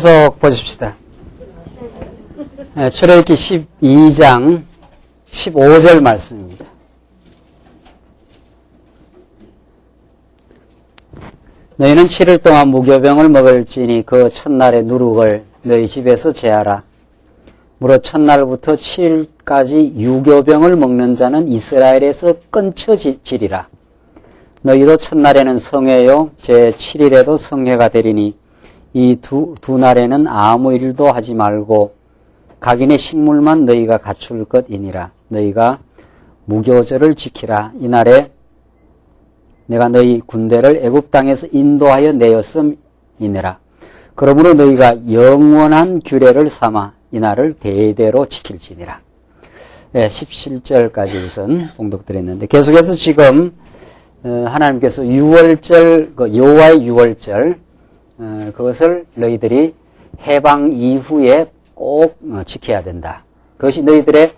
계속 보십시다. 출애굽기 12장 15절 말씀입니다. 너희는 7일 동안 무교병을 먹을지니 그 첫날의 누룩을 너희 집에서 제하라. 무릇 첫날부터 7일까지 유교병을 먹는 자는 이스라엘에서 끊쳐지리라. 너희도 첫날에는 성회요 제7일에도 성회가 되리니 이 두 날에는 아무 일도 하지 말고 각인의 식물만 너희가 갖출 것이니라. 너희가 무교절을 지키라. 이날에 내가 너희 군대를 애굽 땅에서 인도하여 내었음이니라. 그러므로 너희가 영원한 규례를 삼아 이날을 대대로 지킬지니라. 17절까지 우선 봉독드렸는데 계속해서 지금 하나님께서 유월절, 여호와의 유월절 그것을 너희들이 해방 이후에 꼭 지켜야 된다. 그것이 너희들의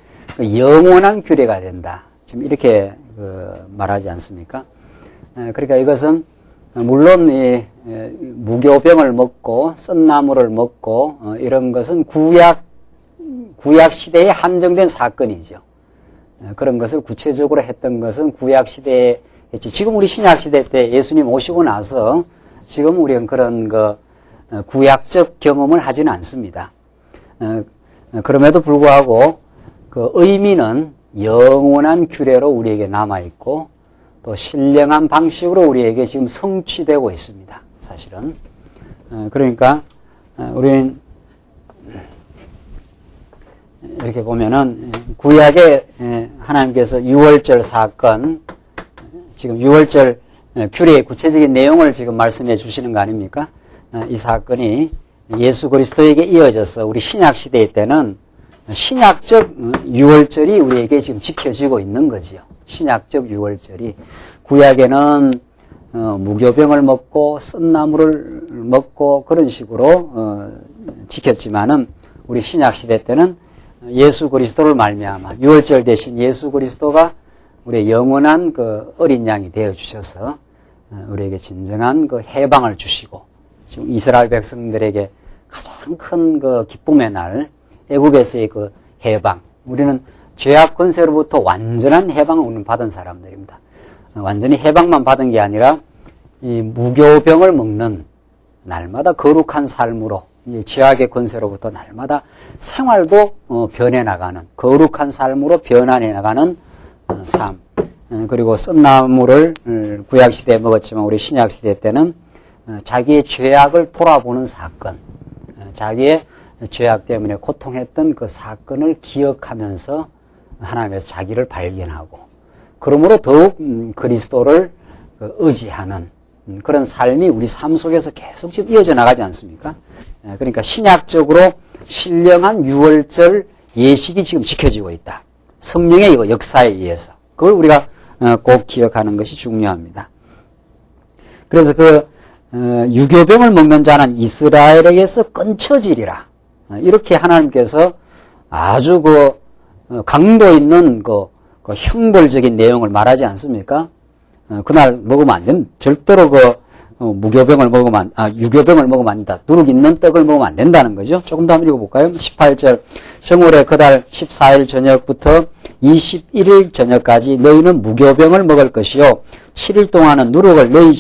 영원한 규례가 된다. 지금 이렇게 말하지 않습니까? 그러니까 이것은 물론 이 무교병을 먹고 썬나물을 먹고 이런 것은 구약 시대에 한정된 사건이죠. 그런 것을 구체적으로 했던 것은 구약 시대에 했지. 지금 우리 신약 시대 때 예수님 오시고 나서 지금 우리는 그런 구약적 경험을 하지는 않습니다. 그럼에도 불구하고 그 의미는 영원한 규례로 우리에게 남아 있고 또 신령한 방식으로 우리에게 지금 성취되고 있습니다. 사실은. 그러니까 우리는 이렇게 보면은 구약에 하나님께서 유월절 사건, 지금 유월절 규례의 구체적인 내용을 지금 말씀해 주시는 거 아닙니까? 이 사건이 예수 그리스도에게 이어져서 우리 신약 시대 때는 신약적 유월절이 우리에게 지금 지켜지고 있는 거지요. 신약적 유월절이. 구약에는 무교병을 먹고 썬나물을 먹고 그런 식으로 지켰지만은 우리 신약 시대 때는 예수 그리스도를 말미암아 유월절 대신 예수 그리스도가 우리의 영원한 그 어린 양이 되어 주셔서 우리에게 진정한 그 해방을 주시고 지금 이스라엘 백성들에게 가장 큰 그 기쁨의 날 애굽에서의 그 해방. 우리는 죄악 권세로부터 완전한 해방을 우리는 받은 사람들입니다. 완전히 해방만 받은 게 아니라 이 무교병을 먹는 날마다 거룩한 삶으로 이 죄악의 권세로부터 날마다 생활도 변해 나가는 거룩한 삶으로 변화해 나가는 삶. 그리고 썬나물을 구약 시대에 먹었지만 우리 신약 시대 때는 자기의 죄악을 돌아보는 사건, 자기의 죄악 때문에 고통했던 그 사건을 기억하면서 하나님에서 자기를 발견하고 그러므로 더욱 그리스도를 의지하는 그런 삶이 우리 삶 속에서 계속 지금 이어져 나가지 않습니까? 그러니까 신약적으로 신령한 유월절 예식이 지금 지켜지고 있다. 성령의 역사에 의해서. 그걸 우리가 꼭 기억하는 것이 중요합니다. 그래서 유교병을 먹는 자는 이스라엘에게서 끊쳐지리라. 이렇게 하나님께서 아주 강도 있는 형벌적인 내용을 말하지 않습니까? 그날 먹으면 안 된다. 절대로 유교병을 먹으면 안 된다. 누룩 있는 떡을 먹으면 안 된다는 거죠. 조금 더 한번 읽어볼까요? 18절. 정월의 그달 14일 저녁부터 21일 저녁까지 너희는 무교병을 먹을 것이요 7일 동안은 누룩을 너희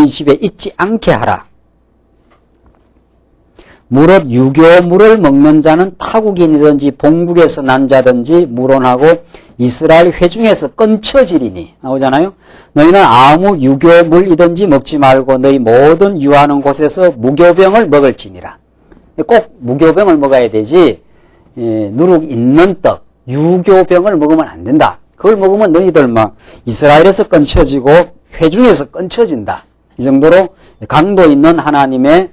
집에 있지 않게 하라. 무릇 유교물을 먹는 자는 타국인이든지 본국에서 난 자든지 물론하고 이스라엘 회중에서 끊쳐지리니. 나오잖아요. 너희는 아무 유교물이든지 먹지 말고 너희 모든 유하는 곳에서 무교병을 먹을지니라. 꼭 무교병을 먹어야 되지 누룩 있는 떡 유교병을 먹으면 안 된다. 그걸 먹으면 너희들 이스라엘에서 끊쳐지고 회중에서 끊쳐진다. 이 정도로 강도 있는 하나님의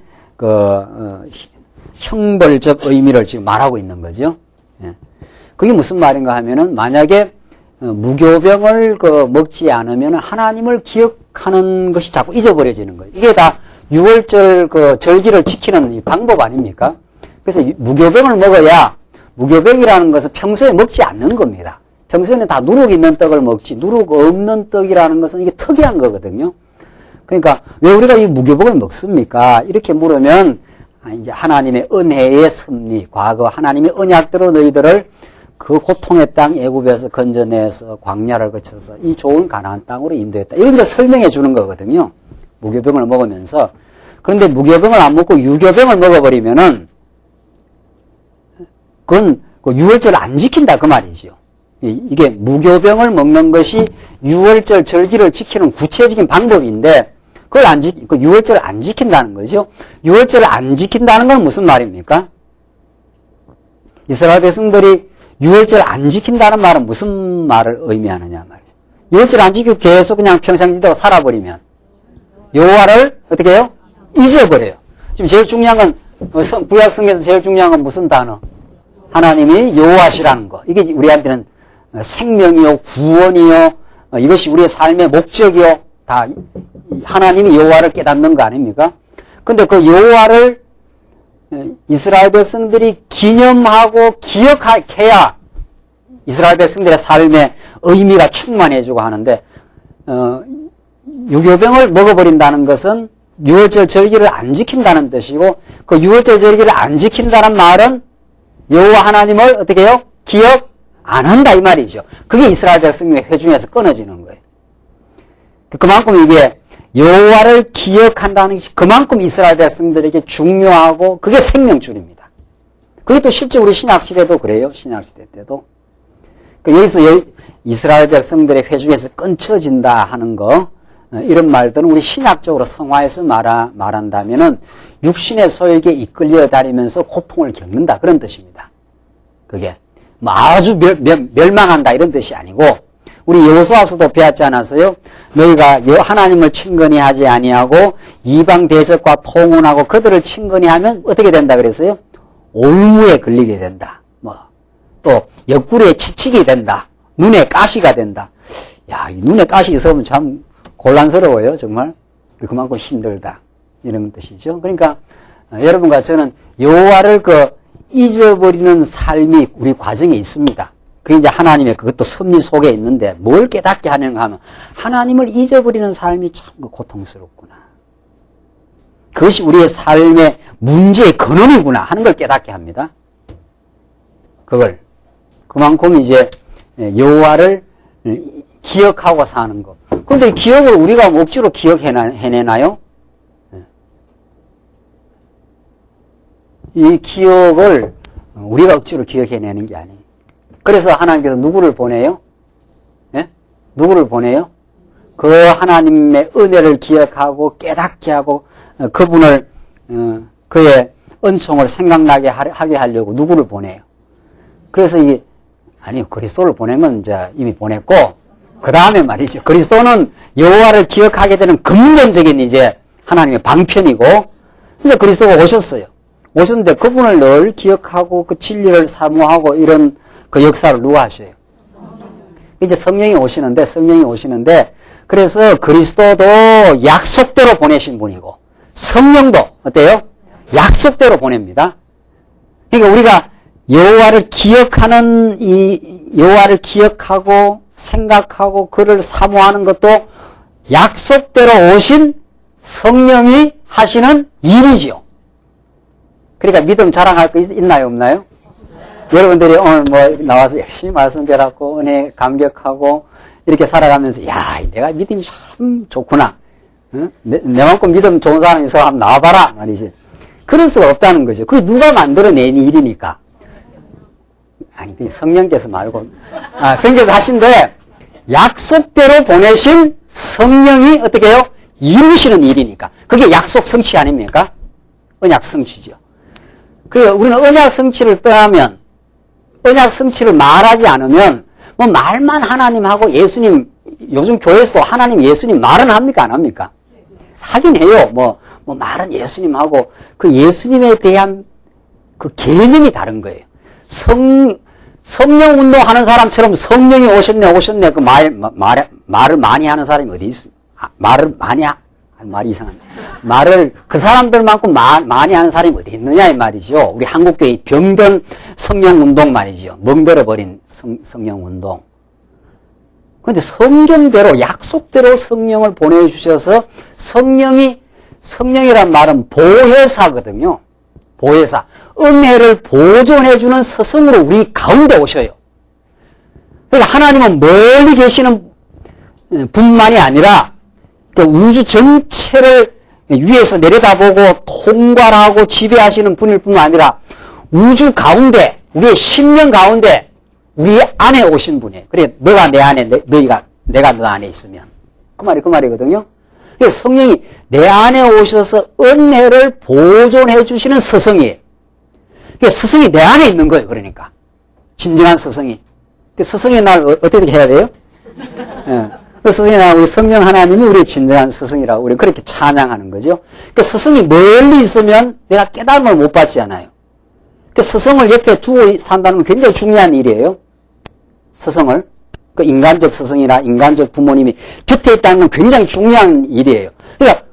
형벌적 의미를 지금 말하고 있는 거죠. 그게 무슨 말인가 하면은 만약에 무교병을 먹지 않으면 하나님을 기억하는 것이 자꾸 잊어버려지는 거예요. 이게 다 유월절 절기를 지키는 이 방법 아닙니까? 그래서 무교병을 먹어야 무교병이라는 것은 평소에 먹지 않는 겁니다. 평소에는 다 누룩 있는 떡을 먹지 누룩 없는 떡이라는 것은 이게 특이한 거거든요. 그러니까 왜 우리가 이 무교병을 먹습니까? 이렇게 물으면 이제 하나님의 은혜의 섭리, 과거 하나님의 언약대로 너희들을 그 고통의 땅 애굽에서 건져내서 광야를 거쳐서 이 좋은 가나안 땅으로 인도했다. 이런 데 설명해 주는 거거든요. 무교병을 먹으면서. 그런데 무교병을 안 먹고 유교병을 먹어버리면은 그건 유월절을 안 지킨다 그 말이죠. 이게 무교병을 먹는 것이 유월절 절기를 지키는 구체적인 방법인데 그걸 그 유월절을 안 지킨다는 거죠. 유월절을 안 지킨다는 건 무슨 말입니까? 이스라엘 백성들이 유월절 안 지킨다는 말은 무슨 말을 의미하느냐 말이죠. 유월절 안 지키고 계속 그냥 평상시대로 살아버리면 여호와를 어떻게 해요? 잊어버려요. 지금 제일 중요한 건 구약 성경에서 제일 중요한 건 무슨 단어? 하나님이 여호와시라는 거. 이게 우리한테는 생명이요, 구원이요, 이것이 우리의 삶의 목적이요, 다 하나님이 여호와를 깨닫는 거 아닙니까? 근데 그 여호와를 이스라엘 백성들이 기념하고 기억해야 이스라엘 백성들의 삶의 의미가 충만해지고 하는데, 유교병을 먹어버린다는 것은 유월절 절기를 안 지킨다는 뜻이고, 그 유월절 절기를 안 지킨다는 말은 여호와 하나님을 어떻게 해요? 기억 안 한다 이 말이죠. 그게 이스라엘 백성의 회중에서 끊어지는 거예요. 그만큼 이게 여호와를 기억한다는 것이 그만큼 이스라엘 백성들에게 중요하고 그게 생명줄입니다. 그게 또 실제 우리 신약시대도 그래요. 신약시대 때도. 여기서 이스라엘 백성들의 회중에서 끊쳐진다 하는 거, 이런 말들은 우리 신학적으로 성화해서 말한다면은 육신의 소욕에 이끌려 다니면서 고통을 겪는다 그런 뜻입니다. 그게 뭐 아주 멸망한다 이런 뜻이 아니고, 우리 여호수아서도 배웠지 않았어요? 너희가 하나님을 친근히 하지 아니하고 이방 대적과 통혼하고 그들을 친근히 하면 어떻게 된다 그랬어요? 올무에 걸리게 된다. 또 옆구리에 치치게 된다. 눈에 가시가 된다. 야, 이 눈에 가시 있으면 참 곤란스러워요, 정말. 그만큼 힘들다. 이런 뜻이죠. 그러니까 여러분과 저는 여호와를 잊어버리는 삶이 우리 과정에 있습니다. 그게 이제 하나님의 그것도 섭리 속에 있는데 뭘 깨닫게 하는가 하면 하나님을 잊어버리는 삶이 참 고통스럽구나. 그것이 우리의 삶의 문제의 근원이구나 하는 걸 깨닫게 합니다. 그걸 그만큼 이제 여호와를 기억하고 사는 것. 그런데 기억을 우리가 억지로 기억해내나요? 이 기억을 우리가 억지로 기억해내는 게 아니에요. 그래서 하나님께서 누구를 보내요? 예? 누구를 보내요? 그 하나님의 은혜를 기억하고 깨닫게 하고 그분을 그의 은총을 생각나게 하게 하려고 누구를 보내요? 그래서 그리스도를 보낸 건 이제 이미 보냈고, 그 다음에 말이죠. 그리스도는 여호와를 기억하게 되는 근본적인 이제 하나님의 방편이고, 이제 그리스도가 오셨어요. 오셨는데 그분을 늘 기억하고 그 진리를 사모하고 이런 그 역사를 누가 하셔요? 이제 성령이 오시는데, 그래서 그리스도도 약속대로 보내신 분이고, 성령도 어때요? 약속대로 보냅니다. 그러니까 우리가 여호와를 기억하고 생각하고 그를 사모하는 것도 약속대로 오신 성령이 하시는 일이지요. 그러니까 믿음 자랑할 거 있나요, 없나요? 여러분들이 오늘 나와서 열심히 말씀 들었고 은혜 감격하고 이렇게 살아가면서 야, 내가 믿음이 참 좋구나. 응? 내만큼 믿음 좋은 사람이 있어 한번 나와봐라 말이지. 그럴 수가 없다는 거죠. 그게 누가 만들어낸 일이니까. 아니, 성령께서 말고, 성령께서 하신데, 약속대로 보내신 성령이 어떻게 해요? 이루시는 일이니까. 그게 약속 성취 아닙니까? 언약 성취죠. 우리는 언약 성취를 떠나면, 언약 성취를 말하지 않으면, 말만 하나님하고 예수님, 요즘 교회에서도 하나님, 예수님 말은 합니까? 안 합니까? 하긴 해요. 말은 예수님하고, 그 예수님에 대한 그 개념이 다른 거예요. 성령 운동하는 사람처럼 성령이 오셨네, 말을 많이 하는 사람이 어디 있습니까? 말이 이상하네. 그 사람들만큼 많이 하는 사람이 어디 있느냐, 이 말이죠. 우리 한국교회 병든 성령 운동 말이죠. 멍들어버린 성령 운동. 그런데 성경대로, 약속대로 성령을 보내주셔서 성령이란 말은 보혜사거든요. 보혜사, 은혜를 보존해주는 스승으로 우리 가운데 오셔요. 그러니까 하나님은 멀리 계시는 분만이 아니라 그 우주 전체를 위에서 내려다보고 통괄하고 지배하시는 분일 뿐만 아니라 우주 가운데, 우리의 심령 가운데 우리 안에 오신 분이에요. 그래, 너가 내 안에, 내가 너 안에 있으면. 그 말이거든요. 그래서 성령이 내 안에 오셔서 은혜를 보존해 주시는 스승이에요. 그러니까 스승이 내 안에 있는 거예요. 그러니까. 진정한 스승이. 스승의 날 어떻게 해야 돼요? 예. 그 스승의 날 우리 성령 하나님이 우리의 진정한 스승이라고 우리 그렇게 찬양하는 거죠. 그 스승이 멀리 있으면 내가 깨달음을 못 받지 않아요. 그 스승을 옆에 두고 산다는 건 굉장히 중요한 일이에요. 스승을. 그 인간적 스승이나 인간적 부모님이 곁에 있다는 건 굉장히 중요한 일이에요. 그러니까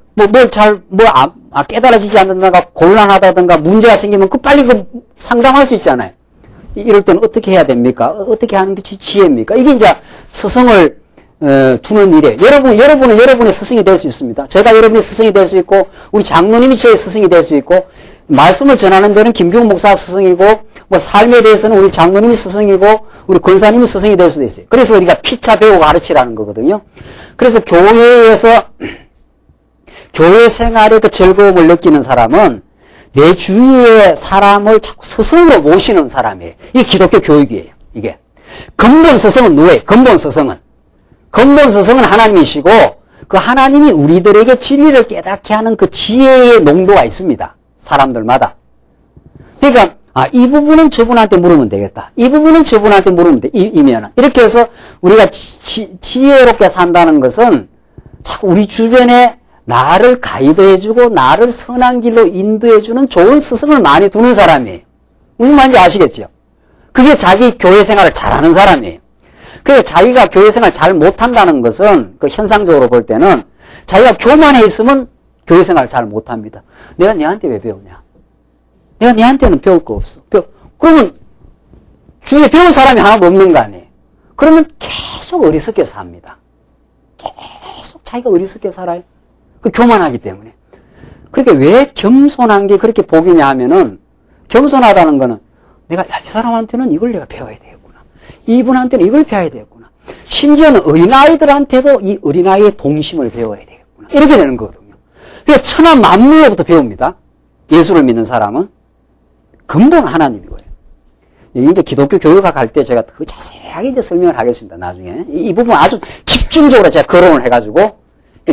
깨달아지지 않는다든가 곤란하다든가 문제가 생기면 빨리 상담할 수 있잖아요. 이럴 때는 어떻게 해야 됩니까? 어떻게 하는 게 지혜입니까? 이게 이제 스승을 두는 일이에요. 여러분은 여러분의 스승이 될 수 있습니다. 제가 여러분의 스승이 될 수 있고 우리 장로님이 저의 스승이 될 수 있고 말씀을 전하는 데는 김규훈 목사 스승이고 삶에 대해서는 우리 장로님이 스승이고 우리 권사님이 스승이 될 수도 있어요. 그래서 우리가 피차 배우고 가르치라는 거거든요. 그래서 교회에서 교회 생활의 그 즐거움을 느끼는 사람은 내 주위의 사람을 자꾸 스승으로 모시는 사람이에요. 이게 기독교 교육이에요. 이게 근본 스승은 누구예요? 근본 스승은 하나님이시고 그 하나님이 우리들에게 진리를 깨닫게 하는 그 지혜의 농도가 있습니다. 사람들마다. 그러니까 이 부분은 저분한테 물으면 되겠다. 이 부분은 저분한테 물으면 돼. 이면은. 이렇게 해서 우리가 지혜롭게 산다는 것은 자꾸 우리 주변에 나를 가이드해주고 나를 선한 길로 인도해주는 좋은 스승을 많이 두는 사람이에요. 무슨 말인지 아시겠죠? 그게 자기 교회 생활을 잘하는 사람이에요. 그래서 자기가 교회 생활 잘 못한다는 것은 그 현상적으로 볼 때는 자기가 교만해 있으면 교회 생활 잘 못합니다. 내가 너한테 왜 배우냐? 내가 너한테는 배울 거 없어. 그러면 주위에 배울 사람이 하나도 없는 거 아니에요. 그러면 계속 어리석게 삽니다. 계속 자기가 어리석게 살아요. 그 교만하기 때문에. 그러니까 왜 겸손한 게 그렇게 복이냐 하면은 겸손하다는 거는 내가 이 사람한테는 이걸 내가 배워야 되겠구나. 이분한테는 이걸 배워야 되겠구나. 심지어는 어린아이들한테도 이 어린아이의 동심을 배워야 되겠구나. 이렇게 되는 거거든요. 그러니까 천하 만물로부터 배웁니다. 예수를 믿는 사람은. 근본 하나님이고요. 이제 기독교 교육학 할 때 제가 그 자세하게 이제 설명을 하겠습니다. 나중에. 이 부분 아주 집중적으로 제가 거론을 해가지고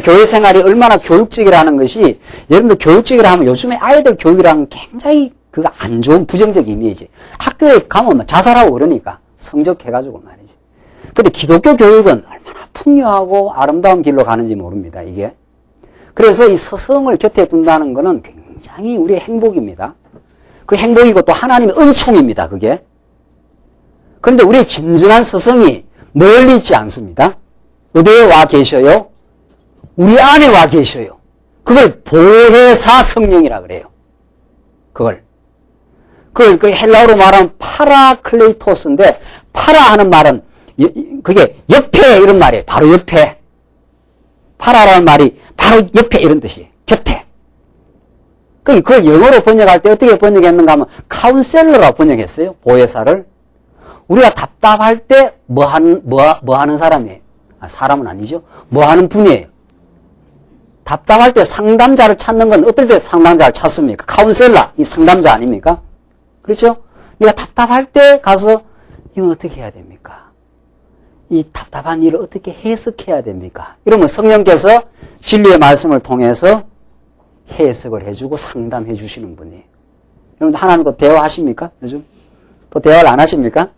교회 생활이 얼마나 교육적이라는 것이 여러분들 교육적이라 하면 요즘에 아이들 교육이라는 굉장히 그가 안 좋은 부정적 이미지. 학교에 가면 자살하고 그러니까 성적 해가지고 말이지. 근데 기독교 교육은 얼마나 풍요하고 아름다운 길로 가는지 모릅니다. 이게. 그래서 이 스승을 곁에 둔다는 것은 굉장히 우리의 행복입니다. 그 행복이고 또 하나님의 은총입니다. 그게. 그런데 우리의 진정한 스승이 멀리 있지 않습니다. 어디에 와 계셔요? 우리 안에 와 계셔요. 그걸 보혜사 성령이라 그래요. 그걸 그 헬라어로 말하면 파라클레이토스인데 파라 하는 말은 그게 옆에 이런 말이에요. 바로 옆에. 파라라는 말이 바로 옆에 이런 뜻이에요. 곁에. 그걸 영어로 번역할 때 어떻게 번역했는가 하면 카운셀러라고 번역했어요. 보혜사를. 우리가 답답할 때 뭐 하는 사람이에요? 사람은 아니죠. 뭐 하는 분이에요. 답답할 때 상담자를 찾는 건 어떨 때 상담자를 찾습니까? 카운셀러, 이 상담자 아닙니까? 그렇죠? 네가 답답할 때 가서 이거 어떻게 해야 됩니까? 이 답답한 일을 어떻게 해석해야 됩니까? 이러면 성령께서 진리의 말씀을 통해서 해석을 해주고 상담해 주시는 분이에요. 여러분 하나님과 대화하십니까? 요즘? 또 대화를 안 하십니까?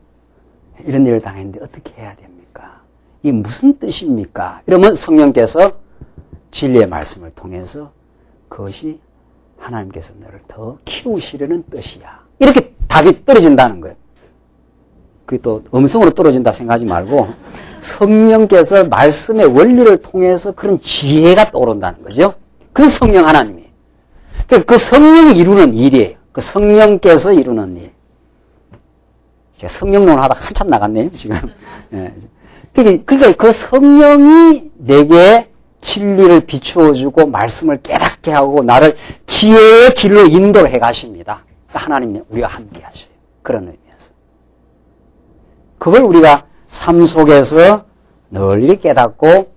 이런 일을 당했는데 어떻게 해야 됩니까? 이게 무슨 뜻입니까? 이러면 성령께서 진리의 말씀을 통해서 그것이 하나님께서 너를 더 키우시려는 뜻이야. 이렇게 답이 떨어진다는 거예요. 그게 또 음성으로 떨어진다 생각하지 말고 성령께서 말씀의 원리를 통해서 그런 지혜가 떠오른다는 거죠. 그 성령 하나님이에요. 그 성령이 이루는 일이에요. 그 성령께서 이루는 일. 제가 성령론을 하다 한참 나갔네요, 지금. 그러니까 그 성령이 내게 진리를 비추어주고 말씀을 깨닫게 하고 나를 지혜의 길로 인도해 가십니다. 하나님이 우리가 함께 하셔요. 그런 의미에서. 그걸 우리가 삶 속에서 널리 깨닫고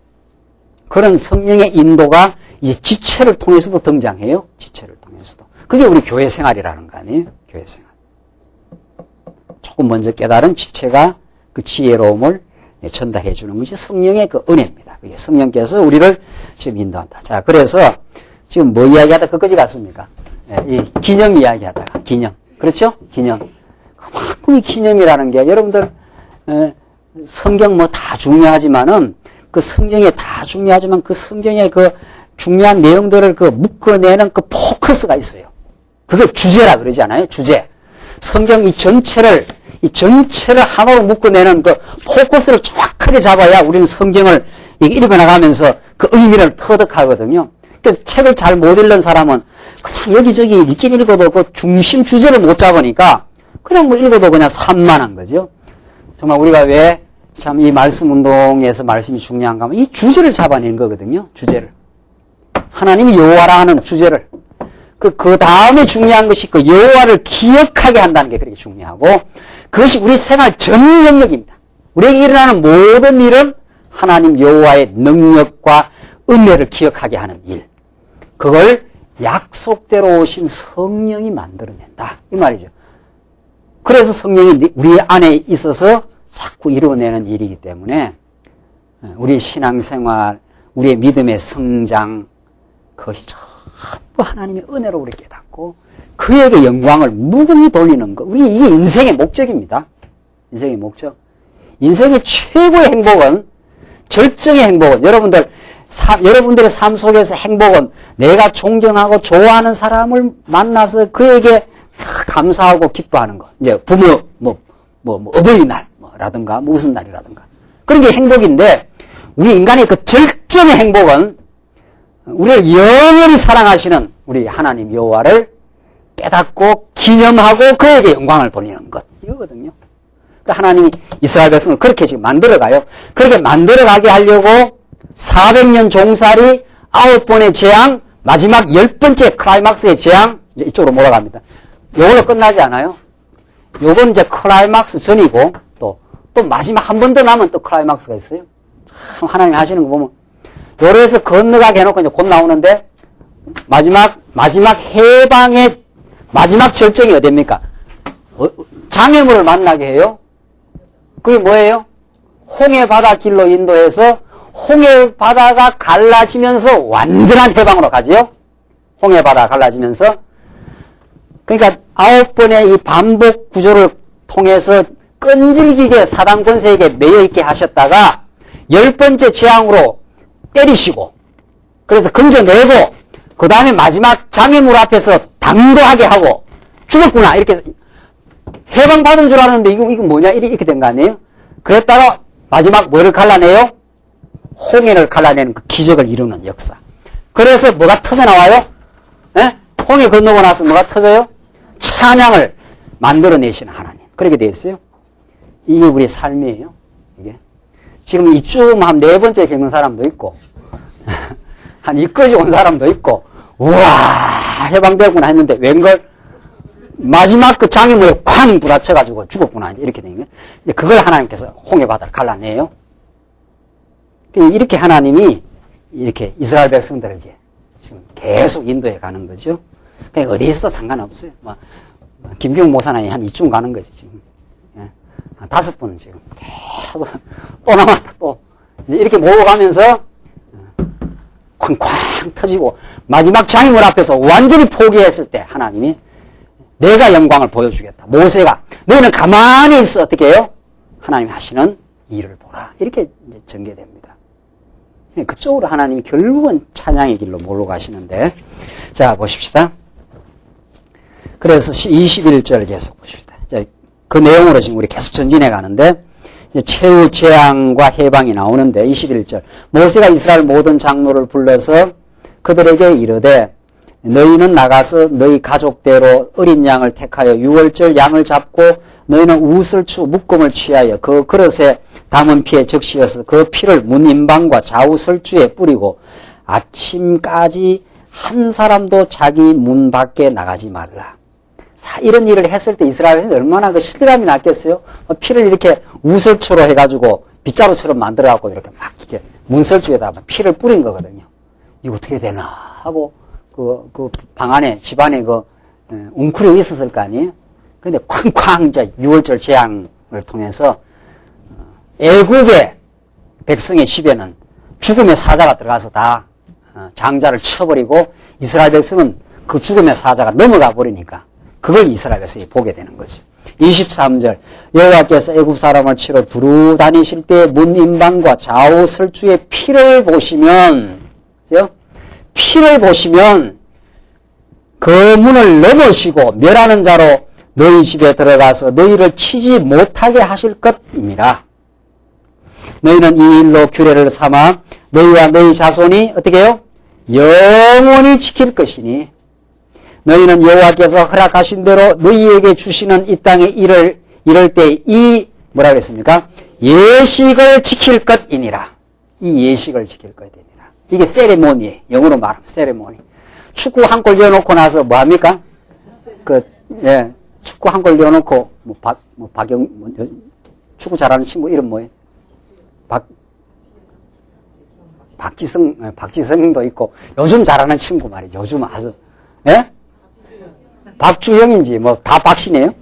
그런 성령의 인도가 이제 지체를 통해서도 등장해요. 지체를 통해서도. 그게 우리 교회 생활이라는 거 아니에요? 교회 생활. 조금 먼저 깨달은 지체가 그 지혜로움을 전달해 주는 것이 성령의 그 은혜입니다. 그게 성령께서 우리를 지금 인도한다. 자, 그래서 지금 뭐 이야기하다 끝까지 갔습니까? 이 기념 이야기하다가 기념. 그렇죠? 기념. 그만큼 이 기념이라는 게 여러분들 성경 뭐 다 중요하지만은 그 성경에 다 중요하지만 그 성경의 그 중요한 내용들을 그 묶어내는 그 포커스가 있어요. 그게 주제라 그러지 않아요? 주제. 성경 이 전체를 하나로 묶어내는 그 포커스를 정확하게 잡아야 우리는 성경을 읽어나가면서 그 의미를 터득하거든요. 그래서 책을 잘 못 읽는 사람은 그냥 여기저기 읽긴 읽어도 그 중심 주제를 못 잡으니까 그냥 뭐 읽어도 그냥 산만한 거죠. 정말 우리가 왜 참 이 말씀 운동에서 말씀이 중요한가 하면 이 주제를 잡아내는 거거든요. 주제를. 하나님이 여호와라 하는 주제를. 그 다음에 중요한 것이 그 여호와를 기억하게 한다는 게 그렇게 중요하고 그것이 우리 생활 전 영역입니다. 우리에게 일어나는 모든 일은 하나님 여호와의 능력과 은혜를 기억하게 하는 일. 그걸 약속대로 오신 성령이 만들어낸다. 이 말이죠. 그래서 성령이 우리 안에 있어서 자꾸 이루어내는 일이기 때문에 우리의 신앙생활, 우리의 믿음의 성장 그것이 전부 하나님의 은혜로 우리 깨닫고 그에게 영광을 무궁히 돌리는 것. 우리 이게 인생의 목적입니다. 인생의 목적. 인생의 최고의 행복은 절정의 행복은 여러분들의 삶 속에서 행복은 내가 존경하고 좋아하는 사람을 만나서 그에게 감사하고 기뻐하는 것. 이제 부모 어버이날라든가 무슨 날이라든가 그런 게 행복인데 우리 인간의 그 절정의 행복은 우리를 영원히 사랑하시는 우리 하나님 여호와를 깨닫고 기념하고 그에게 영광을 돌리는 것 이거거든요. 그러니까 하나님이 이스라엘 백성을 그렇게 지금 만들어가요. 그렇게 만들어가게 하려고 400년 종살이 9번의 재앙 마지막 10번째 클라이막스의 재앙 이제 이쪽으로 몰아갑니다. 요걸로 끝나지 않아요. 요건 이제 클라이막스 전이고 또 마지막 한 번 더 남은 또 클라이막스가 있어요. 참 하나님 하시는 거 보면 요래서 건너가게 해놓고 이제 곧 나오는데 마지막 해방의 마지막 절정이 어딥니까? 장애물을 만나게 해요. 그게 뭐예요? 홍해바다 길로 인도해서 홍해바다가 갈라지면서 완전한 해방으로 가지요. 홍해바다가 갈라지면서 그러니까 9번의 이 반복 구조를 통해서 끈질기게 사단 권세에게 매여있게 하셨다가 10번째 재앙으로 때리시고 그래서 건져내고 그 다음에 마지막 장애물 앞에서 당도하게 하고 죽었구나 이렇게 해방받은 줄 알았는데 이거 뭐냐 이렇게 된 거 아니에요? 그랬다가 마지막 뭐를 갈라내요? 홍해를 갈라내는 그 기적을 이루는 역사. 그래서 뭐가 터져나와요? 네? 홍해 건너고 나서 뭐가 터져요? 찬양을 만들어내시는 하나님. 그렇게 되어 있어요. 이게 우리의 삶이에요. 이게. 지금 이쯤 한 4번째 겪는 사람도 있고 한 이까지 온 사람도 있고 우와 해방되었구나 했는데 웬걸 마지막 그 장애물에 쾅 부딪혀가지고 죽었구나 이렇게 되는 거예요. 그걸 하나님께서 홍해바다를 갈라내요. 이렇게 하나님이 이렇게 이스라엘 백성들을 이제 지금 계속 인도해 가는 거죠. 그냥 어디에서도 상관없어요. 김경 모사나이 한 이쯤 가는 거지 지금. 한 5번은 지금 계속 또 남았다 또 이렇게 모아가면서 쾅쾅 터지고 마지막 장애물 앞에서 완전히 포기했을 때 하나님이 내가 영광을 보여주겠다. 모세가 너희는 가만히 있어 어떻게 해요? 하나님 하시는 일을 보라. 이렇게 이제 전개됩니다. 그쪽으로 하나님이 결국은 찬양의 길로 몰고 가시는데 자 보십시다. 그래서 21절 계속 보십시다. 그 내용으로 지금 우리 계속 전진해 가는데 최후 재앙과 해방이 나오는데 21절 모세가 이스라엘 모든 장로를 불러서 그들에게 이르되 너희는 나가서 너희 가족대로 어린 양을 택하여 유월절 양을 잡고 너희는 우슬추 묶음을 취하여 그 그릇에 담은 피에 적시어서 그 피를 문 임방과 좌우 설주에 뿌리고 아침까지 한 사람도 자기 문 밖에 나가지 말라. 자, 이런 일을 했을 때 이스라엘은 얼마나 그 실감이 났겠어요? 피를 이렇게 우설초로 해가지고 빗자루처럼 만들어갖고 이렇게 막 이렇게 문설주에다 피를 뿌린 거거든요. 이거 어떻게 되나 하고 그 방 안에 집안에 웅크려 있었을 거 아니에요? 근데 쾅쾅 이제 6월절 재앙을 통해서 애국의 백성의 집에는 죽음의 사자가 들어가서 다 장자를 쳐버리고 이스라엘 백성은 그 죽음의 사자가 넘어가 버리니까 그걸 이스라엘 백성이 보게 되는 거죠. 23절 여호와께서 애굽 사람을 치러 두루 다니실 때 문 임방과 좌우 설주의 피를 보시면 그 문을 넘으시고 멸하는 자로 너희 집에 들어가서 너희를 치지 못하게 하실 것입니다. 너희는 이 일로 규례를 삼아 너희와 너희 자손이 어떻게 해요? 영원히 지킬 것이니 너희는 여호와께서 허락하신 대로 너희에게 주시는 이 땅에 이럴 때 이 뭐라 그랬습니까? 예식을 지킬 것이니라. 이 예식을 지킬 것이니라. 이게 세레모니예요. 영어로 말하면 세레모니. 축구 한 골 넣어놓고 나서 뭐 합니까? 축구 한 골 넣어놓고 축구 잘하는 친구 이름 뭐예요? 박지성도 있고 요즘 잘하는 친구 말이죠. 요즘 아주 박주영인지 다 박씨네요.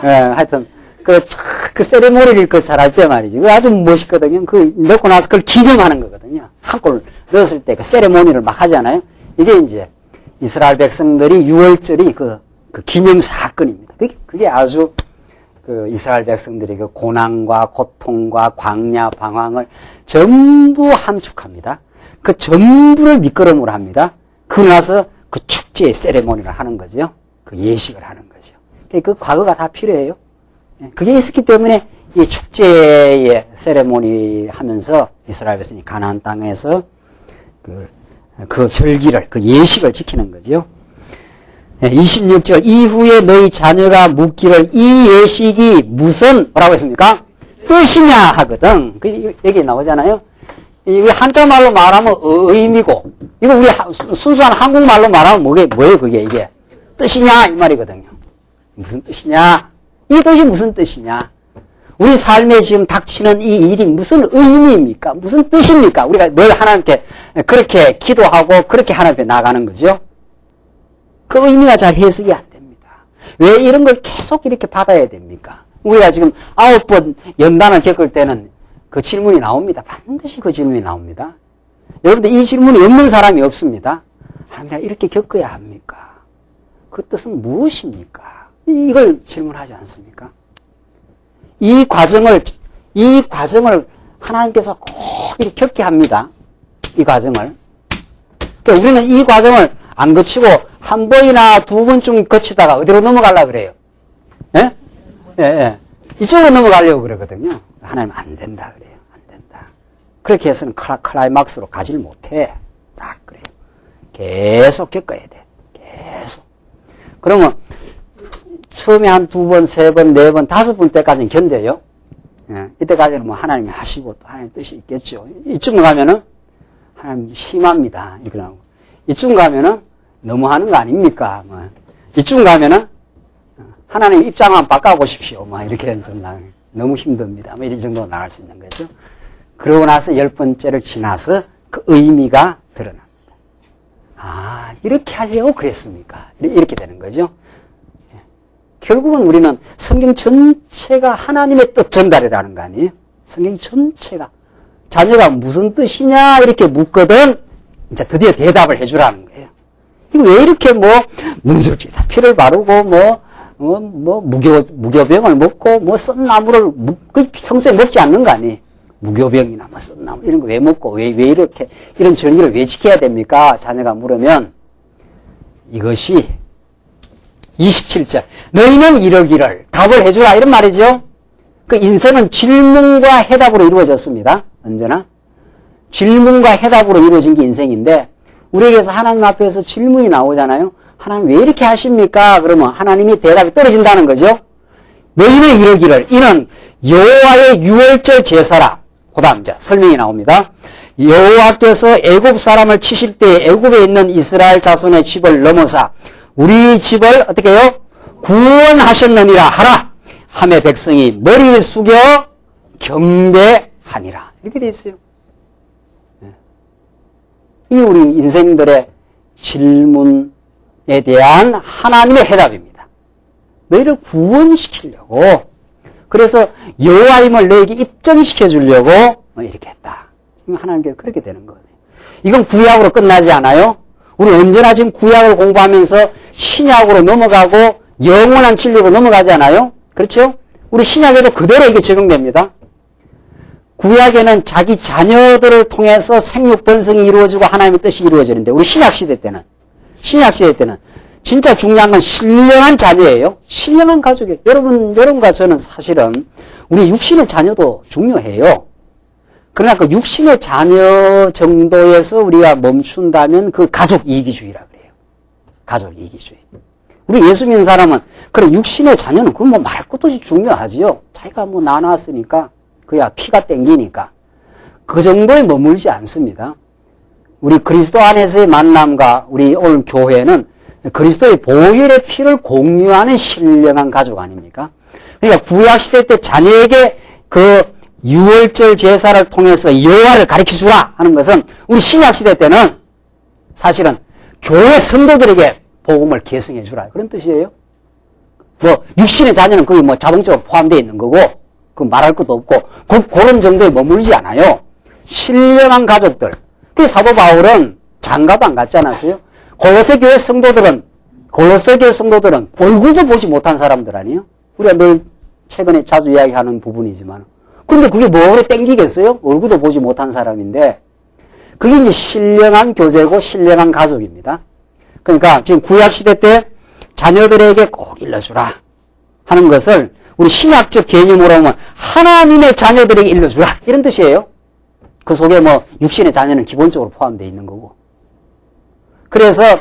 하여튼 그 세레모니를 잘할 때 말이지. 그 아주 멋있거든요. 넣고 나서 그걸 기념하는 거거든요. 한 골 넣었을 때 그 세레모니를 막 하잖아요. 이게 이제 이스라엘 백성들이 6월절이 그 기념 사건입니다. 그게 아주 이스라엘 백성들이 그 고난과 고통과 광야 방황을 전부 함축합니다. 그 전부를 밑거름으로 합니다. 그러고 나서 그 축제의 세레모니를 하는 거죠. 그 예식을 하는 거죠. 그 과거가 다 필요해요. 그게 있었기 때문에 이 축제의 세레모니 하면서 이스라엘 백성이 가나안 땅에서 그 절기를, 그 예식을 지키는 거죠. 26절 이후에 너희 자녀가 묻기를 이 예식이 무슨 뭐라고 했습니까? 뜻이냐 하거든. 여기 나오잖아요. 이게 한자말로 말하면 의미고 이거 우리 순수한 한국말로 말하면 뭐예요 그게 이게 뜻이냐 이 말이거든요. 무슨 뜻이냐? 이 뜻이 무슨 뜻이냐? 우리 삶에 지금 닥치는 이 일이 무슨 의미입니까? 무슨 뜻입니까? 우리가 늘 하나님께 그렇게 기도하고 그렇게 하나님께 나가는 거죠. 그 의미가 잘 해석이 안 됩니다. 왜 이런 걸 계속 이렇게 받아야 됩니까? 우리가 지금 9번 연단을 겪을 때는 그 질문이 나옵니다. 반드시 그 질문이 나옵니다. 여러분들 이 질문이 없는 사람이 없습니다. 하나님 내가 이렇게 겪어야 합니까? 그 뜻은 무엇입니까? 이걸 질문하지 않습니까? 이 과정을 하나님께서 꼭 이렇게 겪게 합니다. 이 과정을. 그러니까 우리는 이 과정을 안 거치고 한 번이나 두 번쯤 거치다가 어디로 넘어가려고 그래요? 예. 이쪽으로 넘어가려고 그러거든요. 하나님 안 된다 그래요. 안 된다. 그렇게 해서는 클라이막스로 가지를 못해. 딱 그래요. 계속 겪어야 돼. 계속. 그러면 처음에 한 두 번, 세 번, 네 번, 다섯 번 때까지는 견뎌요. 예. 이때까지는 하나님이 하시고 또 하나님 뜻이 있겠죠. 이쯤 가면은 하나님 심합니다. 이렇게 나오고. 이쯤 가면은 너무 하는 거 아닙니까? 이쯤 가면은 하나님 입장만 바꿔보십시오. 이렇게 좀 너무 힘듭니다. 이 정도로 나갈 수 있는 거죠. 그러고 나서 10번째를 지나서 그 의미가 드러납니다. 아, 이렇게 하려고 그랬습니까? 이렇게 되는 거죠. 결국은 우리는 성경 전체가 하나님의 뜻 전달이라는 거 아니에요? 성경 전체가. 자녀가 무슨 뜻이냐 이렇게 묻거든 이제 드디어 대답을 해주라는 거예요. 이거 왜 이렇게 문설주에다 피를 바르고 무교병을 먹고 썬 나무를 평소에 먹지 않는 거 아니에요? 무교병이나 썬 나무 이런 거 왜 먹고 왜 이렇게 이런 절기를 왜 지켜야 됩니까? 자녀가 물으면 이것이 27절 너희는 이러기를 답을 해주라 이런 말이죠. 그 인생은 질문과 해답으로 이루어졌습니다. 언제나 질문과 해답으로 이루어진 게 인생인데 우리에게서 하나님 앞에서 질문이 나오잖아요. 하나님 왜 이렇게 하십니까? 그러면 하나님이 대답이 떨어진다는 거죠. 너희는 이르기를 이는 여호와의 유월절 제사라. 그 다음 이제 설명이 나옵니다. 여호와께서 애굽 사람을 치실 때 애굽에 있는 이스라엘 자손의 집을 넘어사 우리 집을 어떻게 해요? 구원하셨느니라 하라. 하매 백성이 머리를 숙여 경배하니라. 이렇게 돼 있어요. 이 우리 인생들의 질문에 대한 하나님의 해답입니다. 너희를 구원시키려고, 그래서 여호와임을 너에게 입증시켜 주려고 이렇게 했다. 지금 하나님께서 그렇게 되는 거예요. 이건 구약으로 끝나지 않아요. 우리 언제나 지금 구약을 공부하면서 신약으로 넘어가고 영원한 진리로 넘어가지 않아요? 그렇죠? 우리 신약에도 그대로 이게 적용됩니다. 구약에는 자기 자녀들을 통해서 생육 번성이 이루어지고 하나님의 뜻이 이루어지는데, 우리 신약 시대 때는 진짜 중요한 건 신령한 자녀예요. 신령한 가족이에요. 여러분과 저는 사실은 우리 육신의 자녀도 중요해요. 그러나 그 육신의 자녀 정도에서 우리가 멈춘다면 그 가족 이기주의라 그래요. 가족 이기주의. 우리 예수 믿는 사람은 그런 육신의 자녀는 그건 뭐 말할 것도 없이 중요하지요. 자기가 뭐 나눴으니까 그야 피가 땡기니까 그 정도에 머물지 않습니다. 우리 그리스도 안에서의 만남과 우리 오늘 교회는 그리스도의 보혈의 피를 공유하는 신령한 가족 아닙니까? 그러니까 구약시대 때 자녀에게 그 유월절 제사를 통해서 여호와를 가르쳐주라 하는 것은 우리 신약시대 때는 사실은 교회 성도들에게 복음을 계승해주라 그런 뜻이에요. 뭐 육신의 자녀는 거의 뭐 자동적으로 포함되어 있는 거고 그 말할 것도 없고 그런 정도에 머물지 않아요. 신령한 가족들. 그 사도 바울은 장가도 안 갔지 않았어요? 골로새 교회 성도들은 얼굴도 보지 못한 사람들 아니에요? 우리가 늘 최근에 자주 이야기하는 부분이지만. 근데 그게 뭐래 땡기겠어요? 얼굴도 보지 못한 사람인데, 그게 이제 신령한 교제고 신령한 가족입니다. 그러니까 지금 구약시대 때 자녀들에게 꼭 일러주라 하는 것을 우리 신약적 개념으로 하면 하나님의 자녀들에게 일러주라 이런 뜻이에요. 그 속에 뭐 육신의 자녀는 기본적으로 포함되어 있는 거고. 그래서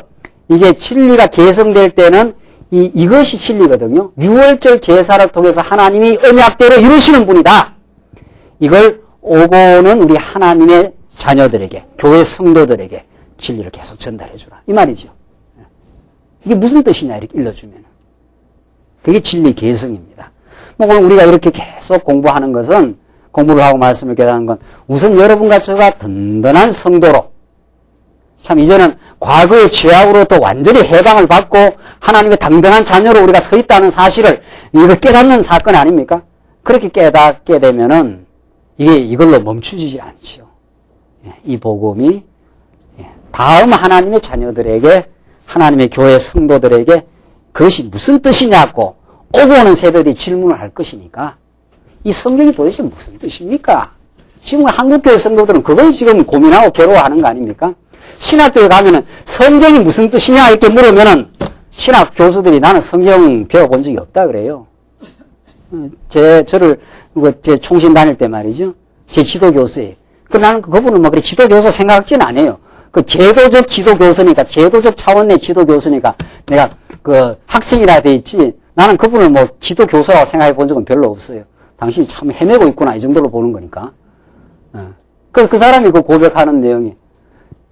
이게 진리가 개성될 때는 이것이 진리거든요. 유월절 제사를 통해서 하나님이 언약대로 이루시는 분이다. 이걸 오고는 우리 하나님의 자녀들에게, 교회 성도들에게 진리를 계속 전달해 주라. 이 말이죠. 이게 무슨 뜻이냐 이렇게 일러주면. 그게 진리 개성입니다. 뭐 오늘 우리가 이렇게 계속 공부하는 것은, 공부를 하고 말씀을 깨닫는 건 우선 여러분과 저가 든든한 성도로, 참 이제는 과거의 죄악으로부터 완전히 해방을 받고 하나님의 당당한 자녀로 우리가 서 있다는 사실을 이걸 깨닫는 사건 아닙니까? 그렇게 깨닫게 되면은 이걸로 멈추지 않지요. 이 복음이 다음 하나님의 자녀들에게, 하나님의 교회 성도들에게 그것이 무슨 뜻이냐고 오고 오는 세대들이 질문을 할 것이니까, 이 성경이 도대체 무슨 뜻입니까? 지금 한국교회 성도들은 그걸 지금 고민하고 괴로워하는 거 아닙니까? 신학교에 가면은 성경이 무슨 뜻이냐 이렇게 물으면은 신학 교수들이 나는 성경 배워본 적이 없다 그래요. 저를 제 총신 다닐 때 말이죠. 제 지도 교수예요. 나는 그분은 뭐 그래 지도 교수 생각지는 않아요. 그 제도적 지도 교수니까, 제도적 차원의 지도 교수니까 내가 그 학생이라 돼 있지, 나는 그분을 뭐 지도 교수라고 생각해 본 적은 별로 없어요. 당신이 참 헤매고 있구나 이 정도로 보는 거니까. 그래서 그 사람이 그 고백하는 내용이,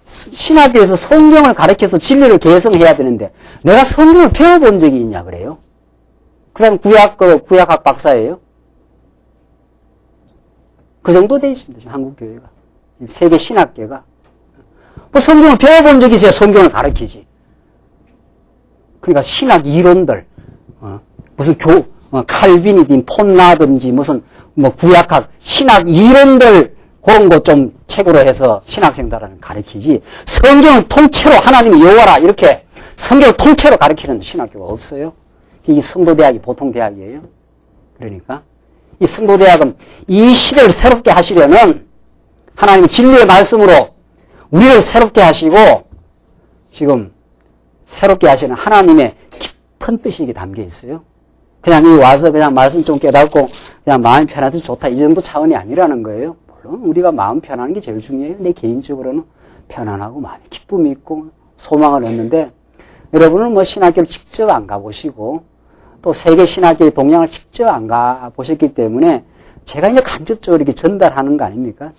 신학교에서 성경을 가르쳐서 진리를 개성해야 되는데 내가 성경을 배워본 적이 있냐 그래요. 그 사람 구약학 박사예요. 그 정도 돼 있습니다. 지금 한국 교회가, 세계 신학계가. 뭐 성경을 배워본 적이 있어야 성경을 가르치지. 그러니까 신학 이론들, 무슨 칼빈이든 폰나든지 무슨 뭐 구약학 신학 이론들 그런 거 좀 책으로 해서 신학생들한테 가르치지, 성경을 통째로 하나님이 여호와라 이렇게 성경을 통째로 가르치는 신학교가 없어요. 이 성도대학이 보통 대학이에요. 그러니까 이 성도대학은 이 시대를 새롭게 하시려는 하나님의 진리의 말씀으로 우리를 새롭게 하시고, 지금 새롭게 하시는 하나님의 깊은 뜻이 이게 담겨 있어요. 그냥 여기 와서 그냥 말씀 좀 깨닫고 그냥 마음이 편해서 좋다 이 정도 차원이 아니라는 거예요. 물론 우리가 마음 편하는 게 제일 중요해요. 내 개인적으로는 편안하고 마음에 기쁨이 있고 소망을 얻는데, 여러분은 뭐 신학교를 직접 안 가보시고 또 세계 신학교의 동향을 직접 안 가보셨기 때문에 제가 이제 간접적으로 이렇게 전달하는 거 아닙니까?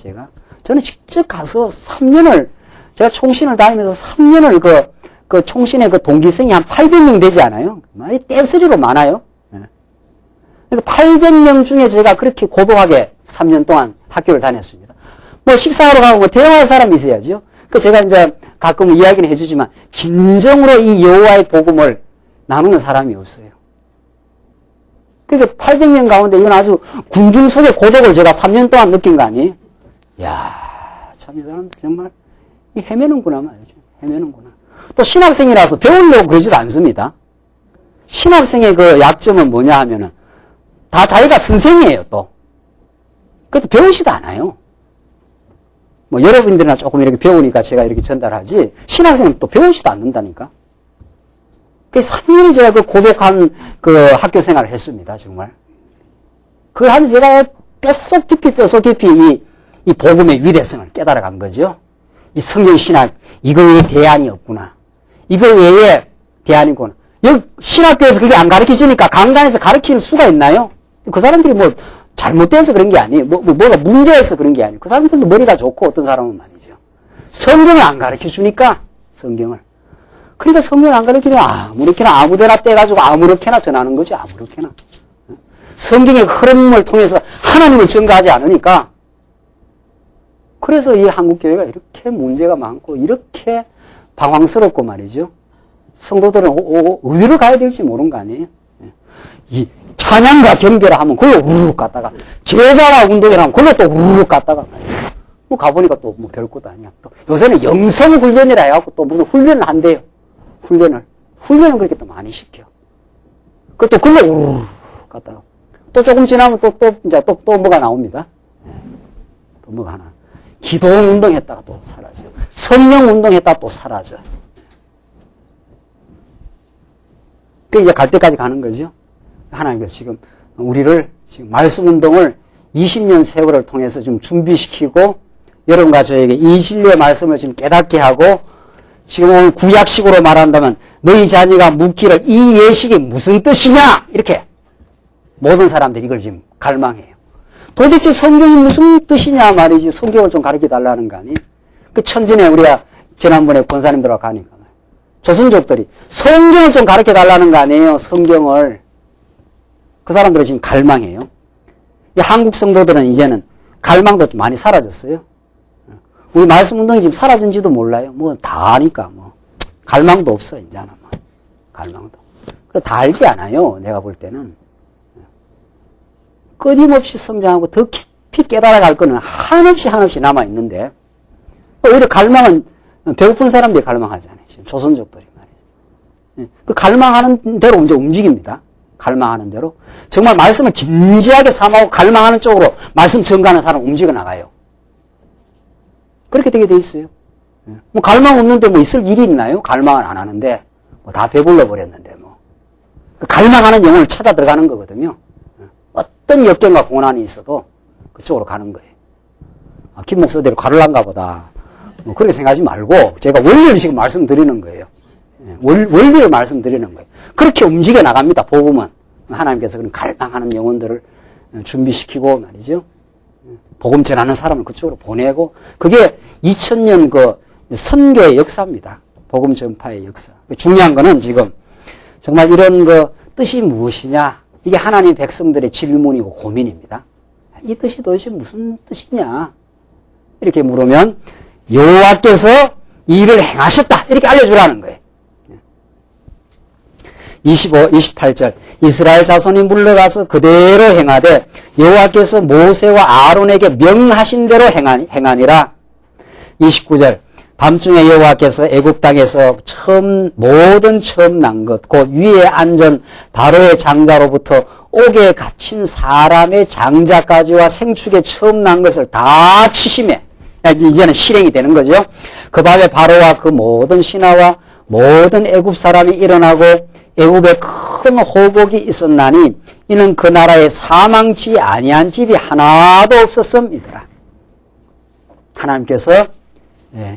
저는 직접 가서 3년을, 제가 총신을 다니면서 3년을 그 총신의 그 동기생이 한 800명 되지 않아요? 많이 떼쓰리로 많아요. 그러니까 800명 중에 제가 그렇게 고독하게 3년 동안 학교를 다녔습니다. 뭐 식사하러 가고 뭐 대화할 사람이 있어야죠. 그 제가 이제 가끔 이야기는 해주지만 진정으로 이 여호와의 복음을 나누는 사람이 없어요. 그러니까 800명 가운데 이건 아주 군중 속의 고독을 제가 3년 동안 느낀 거 아니에요? 이야, 참 이 사람 정말 헤매는구나 말이죠. 헤매는구나. 또 신학생이라서 배우려고 그러지도 않습니다. 신학생의 그 약점은 뭐냐 하면은 다 자기가 선생이에요, 또. 그것도 배우지도 않아요. 뭐 여러분들이나 조금 이렇게 배우니까 제가 이렇게 전달하지 신학생은 또 배우지도 않는다니까. 그래서 3년을 제가 그 고독한 그 학교 생활을 했습니다, 정말. 그걸 하면서 제가 뼛속 깊이 이 복음의 위대성을 깨달아간 거죠. 이 성경 신학, 이거 외에 대안이 없구나. 이거 외에 대안이구나. 여기 신학교에서 그게 안 가르쳐지니까 강단에서 가르칠 수가 있나요? 그 사람들이 뭐 잘못돼서 그런 게 아니에요. 뭐가 문제여서 그런 게 아니에요. 그 사람들도 머리가 좋고 어떤 사람은 말이죠. 성경을 안 가르쳐 주니까, 성경을. 그러니까 성경을 안 가르치면 아무렇게나 아무데나 떼가지고 아무렇게나 전하는 거지, 아무렇게나. 성경의 흐름을 통해서 하나님을 증거하지 않으니까. 그래서 이 한국교회가 이렇게 문제가 많고, 이렇게 방황스럽고 말이죠. 성도들은 어디로 가야 될지 모르는 거 아니에요? 이 찬양과 경배를 하면 그걸로 우르륵 갔다가, 제자와 운동을 하면 그걸로 또 우르륵 갔다가 말이죠. 뭐 가보니까 또 뭐 별것도 아니야. 또 요새는 영성훈련이라 해갖고 또 무슨 훈련을 한대요. 훈련을 그렇게 또 많이 시켜. 그것도 그걸로 우르륵 갔다가. 또 조금 지나면 또 뭐가 나옵니다. 또 뭐가 하나. 기도 운동했다가 또 사라져. 성령 운동했다가 또 사라져. 그 이제 갈 때까지 가는 거죠. 하나님께서 지금 우리를 지금 말씀 운동을 20년 세월을 통해서 좀 준비시키고 여러분과 저에게 이 진리의 말씀을 지금 깨닫게 하고 지금 오늘 구약식으로 말한다면 너희 자녀가 묻기를 이 예식이 무슨 뜻이냐 이렇게 모든 사람들이 이걸 지금 갈망해요. 도대체 성경이 무슨 뜻이냐 말이지. 성경을 좀 가르쳐 달라는 거 아니에요? 그 천진에 우리가 지난번에 권사님들하고 가니까 조선족들이 성경을 좀 가르쳐 달라는 거 아니에요. 성경을. 그 사람들은 지금 갈망해요. 이 한국 성도들은 이제는 갈망도 좀 많이 사라졌어요. 우리 말씀 운동이 지금 사라진지도 몰라요. 뭐 다 아니까 뭐 갈망도 없어 이제는 뭐 갈망도. 다 알지 않아요. 내가 볼 때는 끊임없이 성장하고 더 깊이 깨달아갈 거는 한없이 남아 있는데 오히려 갈망은 배고픈 사람들이 갈망하잖아요. 지금 조선족들이 말이죠. 그 갈망하는 대로 이제 움직입니다. 갈망하는 대로 정말 말씀을 진지하게 삼하고 갈망하는 쪽으로 말씀 전가하는 사람 움직여 나가요. 그렇게 되게 돼 있어요. 뭐 갈망 없는데 뭐 있을 일이 있나요? 갈망을 안 하는데 뭐 다 배불러 버렸는데 뭐 갈망하는 영혼을 찾아 들어가는 거거든요. 어떤 역경과 고난이 있어도 그쪽으로 가는 거예요. 김 목사대로 가를란가 보다. 뭐 그렇게 생각하지 말고 제가 원리를 지금 말씀드리는 거예요. 원리를 말씀드리는 거예요. 그렇게 움직여 나갑니다. 복음은 하나님께서 그런 갈망하는 영혼들을 준비시키고 말이죠. 복음 전하는 사람을 그쪽으로 보내고 그게 2000년 그 선교의 역사입니다. 복음 전파의 역사. 중요한 거는 지금 정말 이런 그 뜻이 무엇이냐 이게 하나님 백성들의 질문이고 고민입니다. 이 뜻이 도대체 무슨 뜻이냐 이렇게 물으면 여호와께서 이 일을 행하셨다 이렇게 알려주라는 거예요. 28절 이스라엘 자손이 물러가서 그대로 행하되 여호와께서 모세와 아론에게 명하신 대로 행하니라. 29절 밤중에 여호와께서 애굽 땅에서 모든 처음 난 것 곧 위에 앉은 바로의 장자로부터 옥에 갇힌 사람의 장자까지와 생축에 처음 난 것을 다 치심해. 이제는 실행이 되는 거죠. 그 밤에 바로와 그 모든 신하와 모든 애굽 사람이 일어나고 애굽에 큰 호곡이 있었나니 이는 그 나라에 사망치 아니한 집이 하나도 없었습니다. 하나님께서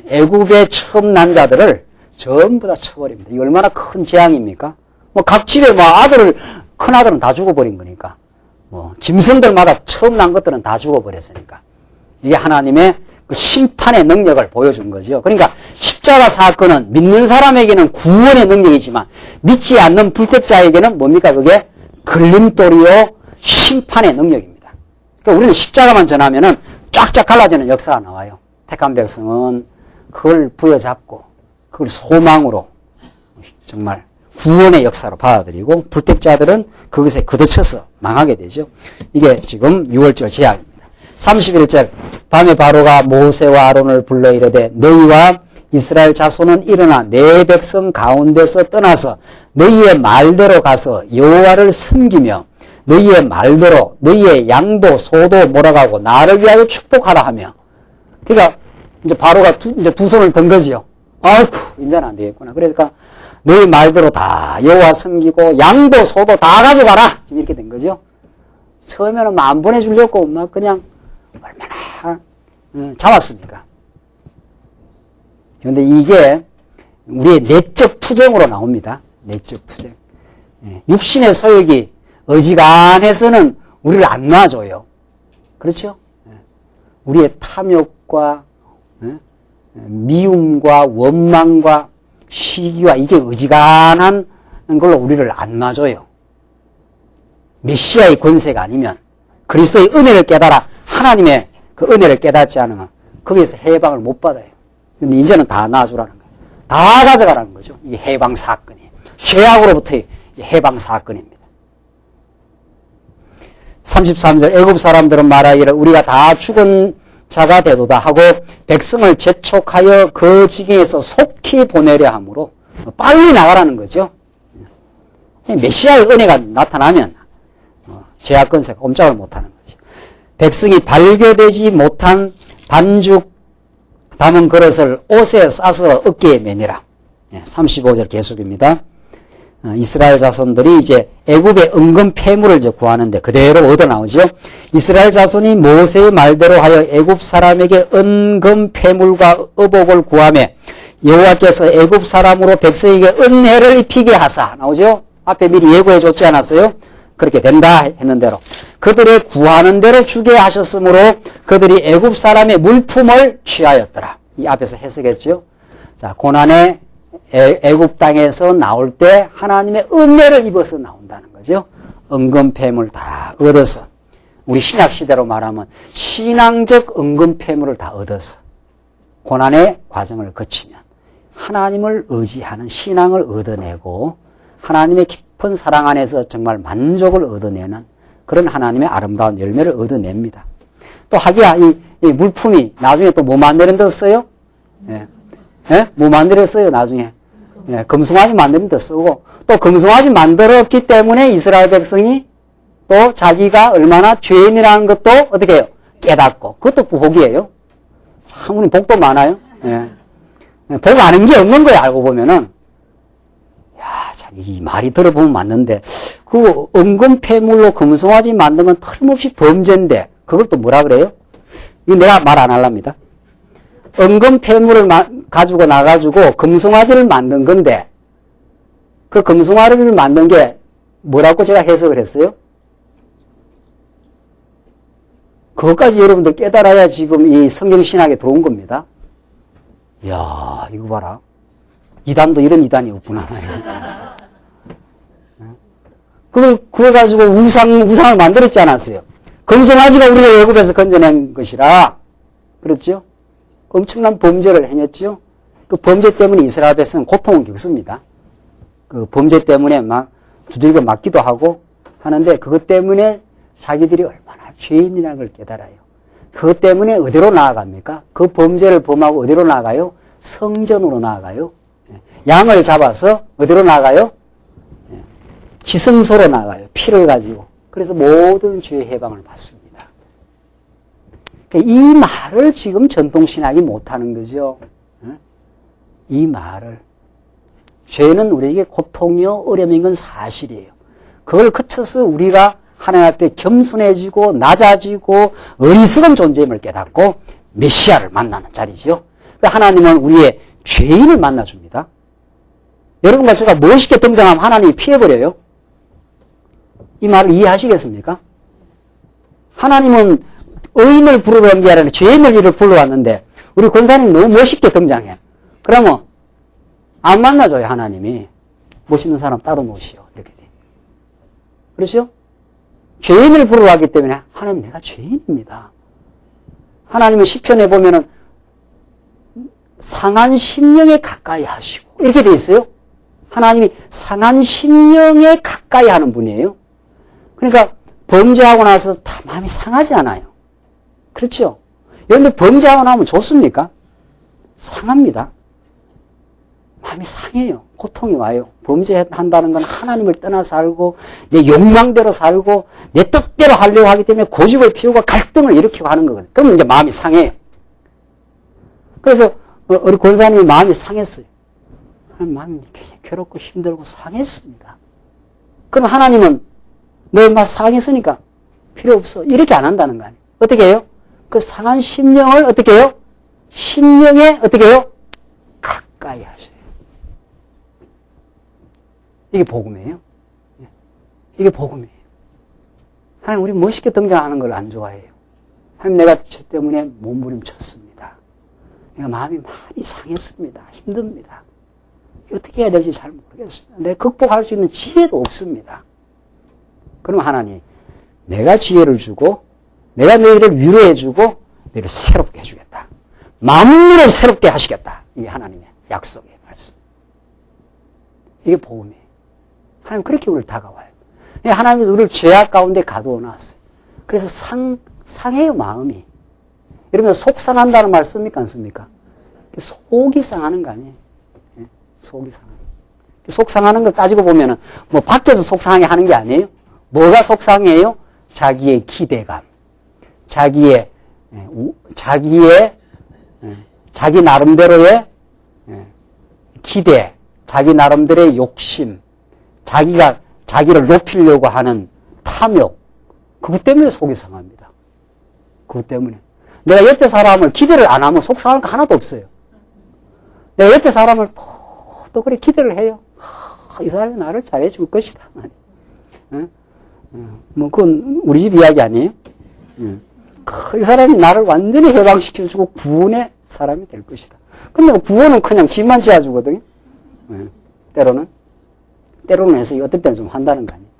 애굽의 처음 난 자들을 전부 다 쳐버립니다. 이 얼마나 큰 재앙입니까? 뭐 각 집에 뭐 아들을 큰아들은 다 죽어버린 거니까. 짐승들마다 처음 난 것들은 다 죽어버렸으니까. 이게 하나님의 그 심판의 능력을 보여준 거죠. 그러니까 십자가 사건은 믿는 사람에게는 구원의 능력이지만 믿지 않는 불택자에게는 뭡니까? 그게 걸림돌이요 심판의 능력입니다. 그러니까 우리는 십자가만 전하면은 쫙쫙 갈라지는 역사가 나와요. 택한 백성은 그걸 부여잡고 그걸 소망으로 정말 구원의 역사로 받아들이고 불택자들은 그것에 걷어쳐서 망하게 되죠. 이게 지금 6월절 제약입니다. 31절 밤에 바로가 모세와 아론을 불러 이르되 너희와 이스라엘 자손은 일어나 내 백성 가운데서 떠나서 너희의 말대로 가서 여호와를 섬기며 너희의 말대로 너희의 양도 소도 몰아가고 나를 위하여 축복하라 하며. 그러니까 이제 바로가 이제 두 손을 든 거지요. 아이고 이제는 안 되겠구나. 그러니까 너희 말대로 다 여호와 섬기고 양도 소도 다 가져가라. 지금 이렇게 된 거죠. 처음에는 안 보내주려고 막 그냥 얼마나 잡았습니까? 그런데 이게 우리의 내적 투쟁으로 나옵니다. 내적 투쟁. 육신의 소욕이 어지간해서는 우리를 안 놔줘요. 그렇죠? 우리의 탐욕과 미움과 원망과 시기와 이게 어지간한 걸로 우리를 안 놔줘요. 메시아의 권세가 아니면 그리스도의 은혜를 깨달아 하나님의 그 은혜를 깨닫지 않으면 거기에서 해방을 못 받아요. 근데 이제는 다 놔주라는 거예요. 다 가져가라는 거죠. 이게 해방 사건이에요. 죄악으로부터의 해방 사건입니다. 33절 애굽 사람들은 말하기를 우리가 다 죽은 자가 되도다 하고 백성을 재촉하여 그 지경에서 속히 보내려 하므로 빨리 나가라는 거죠. 메시아의 은혜가 나타나면 죄악 권세가 꼼짝을 못하는 거죠. 백성이 발교되지 못한 반죽 담은 그릇을 옷에 싸서 어깨에 매니라. 35절 계속입니다. 이스라엘 자손들이 이제 애굽의 은금 폐물을 이제 구하는데 그대로 얻어 나오죠. 이스라엘 자손이 모세의 말대로 하여 애굽 사람에게 은금 폐물과 의복을 구하며 여호와께서 애굽 사람으로 백성에게 은혜를 입히게 하사 나오죠. 앞에 미리 예고해 줬지 않았어요? 그렇게 된다 했는 대로 그들의 구하는 대로 주게 하셨으므로 그들이 애굽 사람의 물품을 취하였더라. 이 앞에서 해석했죠. 자, 고난의 애굽 땅에서 나올 때 하나님의 은혜를 입어서 나온다는 거죠. 은금폐물 다 얻어서 우리 신약 시대로 말하면 신앙적 은금폐물을 다 얻어서 고난의 과정을 거치면 하나님을 의지하는 신앙을 얻어내고 하나님의 깊은 사랑 안에서 정말 만족을 얻어내는 그런 하나님의 아름다운 열매를 얻어냅니다. 또 하기야 이 물품이 나중에 또 뭐 만드는 데 써요? 뭐 만들었어요 나중에? 금송아지 만드는 데 쓰고 또 금송아지 만들었기 때문에 이스라엘 백성이 또 자기가 얼마나 죄인이라는 것도 어떻게 해요? 깨닫고 그것도 복이에요. 참 우리 복도 많아요. 복 아는 게 없는 거예요. 알고 보면은 야, 참 이 말이 들어보면 맞는데 그 은금폐물로 금송아지 만든 건 틀림없이 범죄인데 그걸 또 뭐라 그래요? 이거 내가 말 안 할랍니다. 은금폐물을 가지고 나가지고 금송아지를 만든 건데 그 금송아지를 만든 게 뭐라고 제가 해석을 했어요? 그것까지 여러분들 깨달아야 지금 이 성경신학에 들어온 겁니다. 이야, 이거 봐라. 이단도 이런 이단이 없구나. 그걸 가지고 우상을 만들었지 않았어요. 금송아지가 우리가 애굽에서 건져낸 것이라. 그렇죠? 엄청난 범죄를 행했죠? 그 범죄 때문에 이스라엘 백성은 고통을 겪습니다. 그 범죄 때문에 막 두들겨 맞기도 하고 하는데 그것 때문에 자기들이 얼마나 죄인이라는 걸 깨달아요. 그것 때문에 어디로 나아갑니까? 그 범죄를 범하고 어디로 나아가요? 성전으로 나아가요. 양을 잡아서 어디로 나아가요? 지성소로 나아가요. 피를 가지고. 그래서 모든 죄의 해방을 받습니다. 이 말을 지금 전통신학이 못하는 거죠. 이 말을. 죄는 우리에게 고통이요 어려움인 건 사실이에요. 그걸 거쳐서 우리가 하나님 앞에 겸손해지고 낮아지고 어리석은 존재임을 깨닫고 메시아를 만나는 자리죠. 하나님은 우리의 죄인을 만나줍니다. 여러분과 제가 멋있게 등장하면 하나님이 피해버려요. 이 말을 이해하시겠습니까? 하나님은 의인을 부르러 온 게 아니라 죄인을 이를 불러왔는데 우리 권사님 너무 멋있게 등장해. 그러면 안 만나줘요, 하나님이. 멋있는 사람 따로 놓으시오. 이렇게 돼. 그렇죠? 죄인을 부르러 왔기 때문에 하나님 내가 죄인입니다. 하나님은 시편에 보면은 상한 심령에 가까이 하시고 이렇게 돼 있어요. 하나님이 상한 심령에 가까이 하는 분이에요. 그러니까 범죄하고 나서 다 마음이 상하지 않아요. 그렇죠? 그런데 범죄하고 나면 좋습니까? 상합니다. 마음이 상해요. 고통이 와요. 범죄한다는 건 하나님을 떠나 살고 내 욕망대로 살고 내 뜻대로 하려고 하기 때문에 고집을 피우고 갈등을 일으키고 하는 거거든요. 그러면 이제 마음이 상해요. 그래서 우리 권사님이 마음이 상했어요. 마음이 괴롭고 힘들고 상했습니다. 그럼 하나님은 너 인마 상했으니까 필요 없어. 이렇게 안 한다는 거 아니에요. 어떻게 해요? 그 상한 심령을 어떻게 해요? 심령에 어떻게 해요? 가까이 하셔요. 이게 복음이에요. 이게 복음이에요. 하나님 우리 멋있게 등장하는 걸 안 좋아해요. 하나님 내가 죄 때문에 몸부림쳤습니다. 내가 마음이 많이 상했습니다. 힘듭니다. 어떻게 해야 될지 잘 모르겠습니다. 내가 극복할 수 있는 지혜도 없습니다. 그럼 하나님 내가 지혜를 주고 내가 너희를 위로해주고 너희를 새롭게 해주겠다. 만물을 새롭게 하시겠다. 이게 하나님의 약속의 말씀. 이게 복음이에요. 하나님 그렇게 우리를 다가와요. 하나님이 우리를 죄악 가운데 가두어 놨어요. 그래서 상해요, 마음이. 여러분, 속상한다는 말 씁니까, 안 씁니까? 속이 상하는 거 아니에요. 속이 상하는 거. 속상하는 걸 따지고 보면은, 뭐, 밖에서 속상하게 하는 게 아니에요. 뭐가 속상해요? 자기의 기대감. 자기 나름대로의 기대, 자기 나름대로의 욕심, 자기가 자기를 높이려고 하는 탐욕, 그것 때문에 속이 상합니다. 그것 때문에. 내가 옆에 사람을 기대를 안 하면 속 상할 거 하나도 없어요. 내가 옆에 사람을 또 그래 기대를 해요. 이 사람이 나를 잘해줄 것이다. 뭐 그건 우리 집 이야기 아니에요? 이 사람이 나를 완전히 해방시켜주고 구원의 사람이 될 것이다. 근데 구원은 그냥 집만 지어주거든요. 때로는 해서 어떨 때는 좀 한다는 거 아니에요.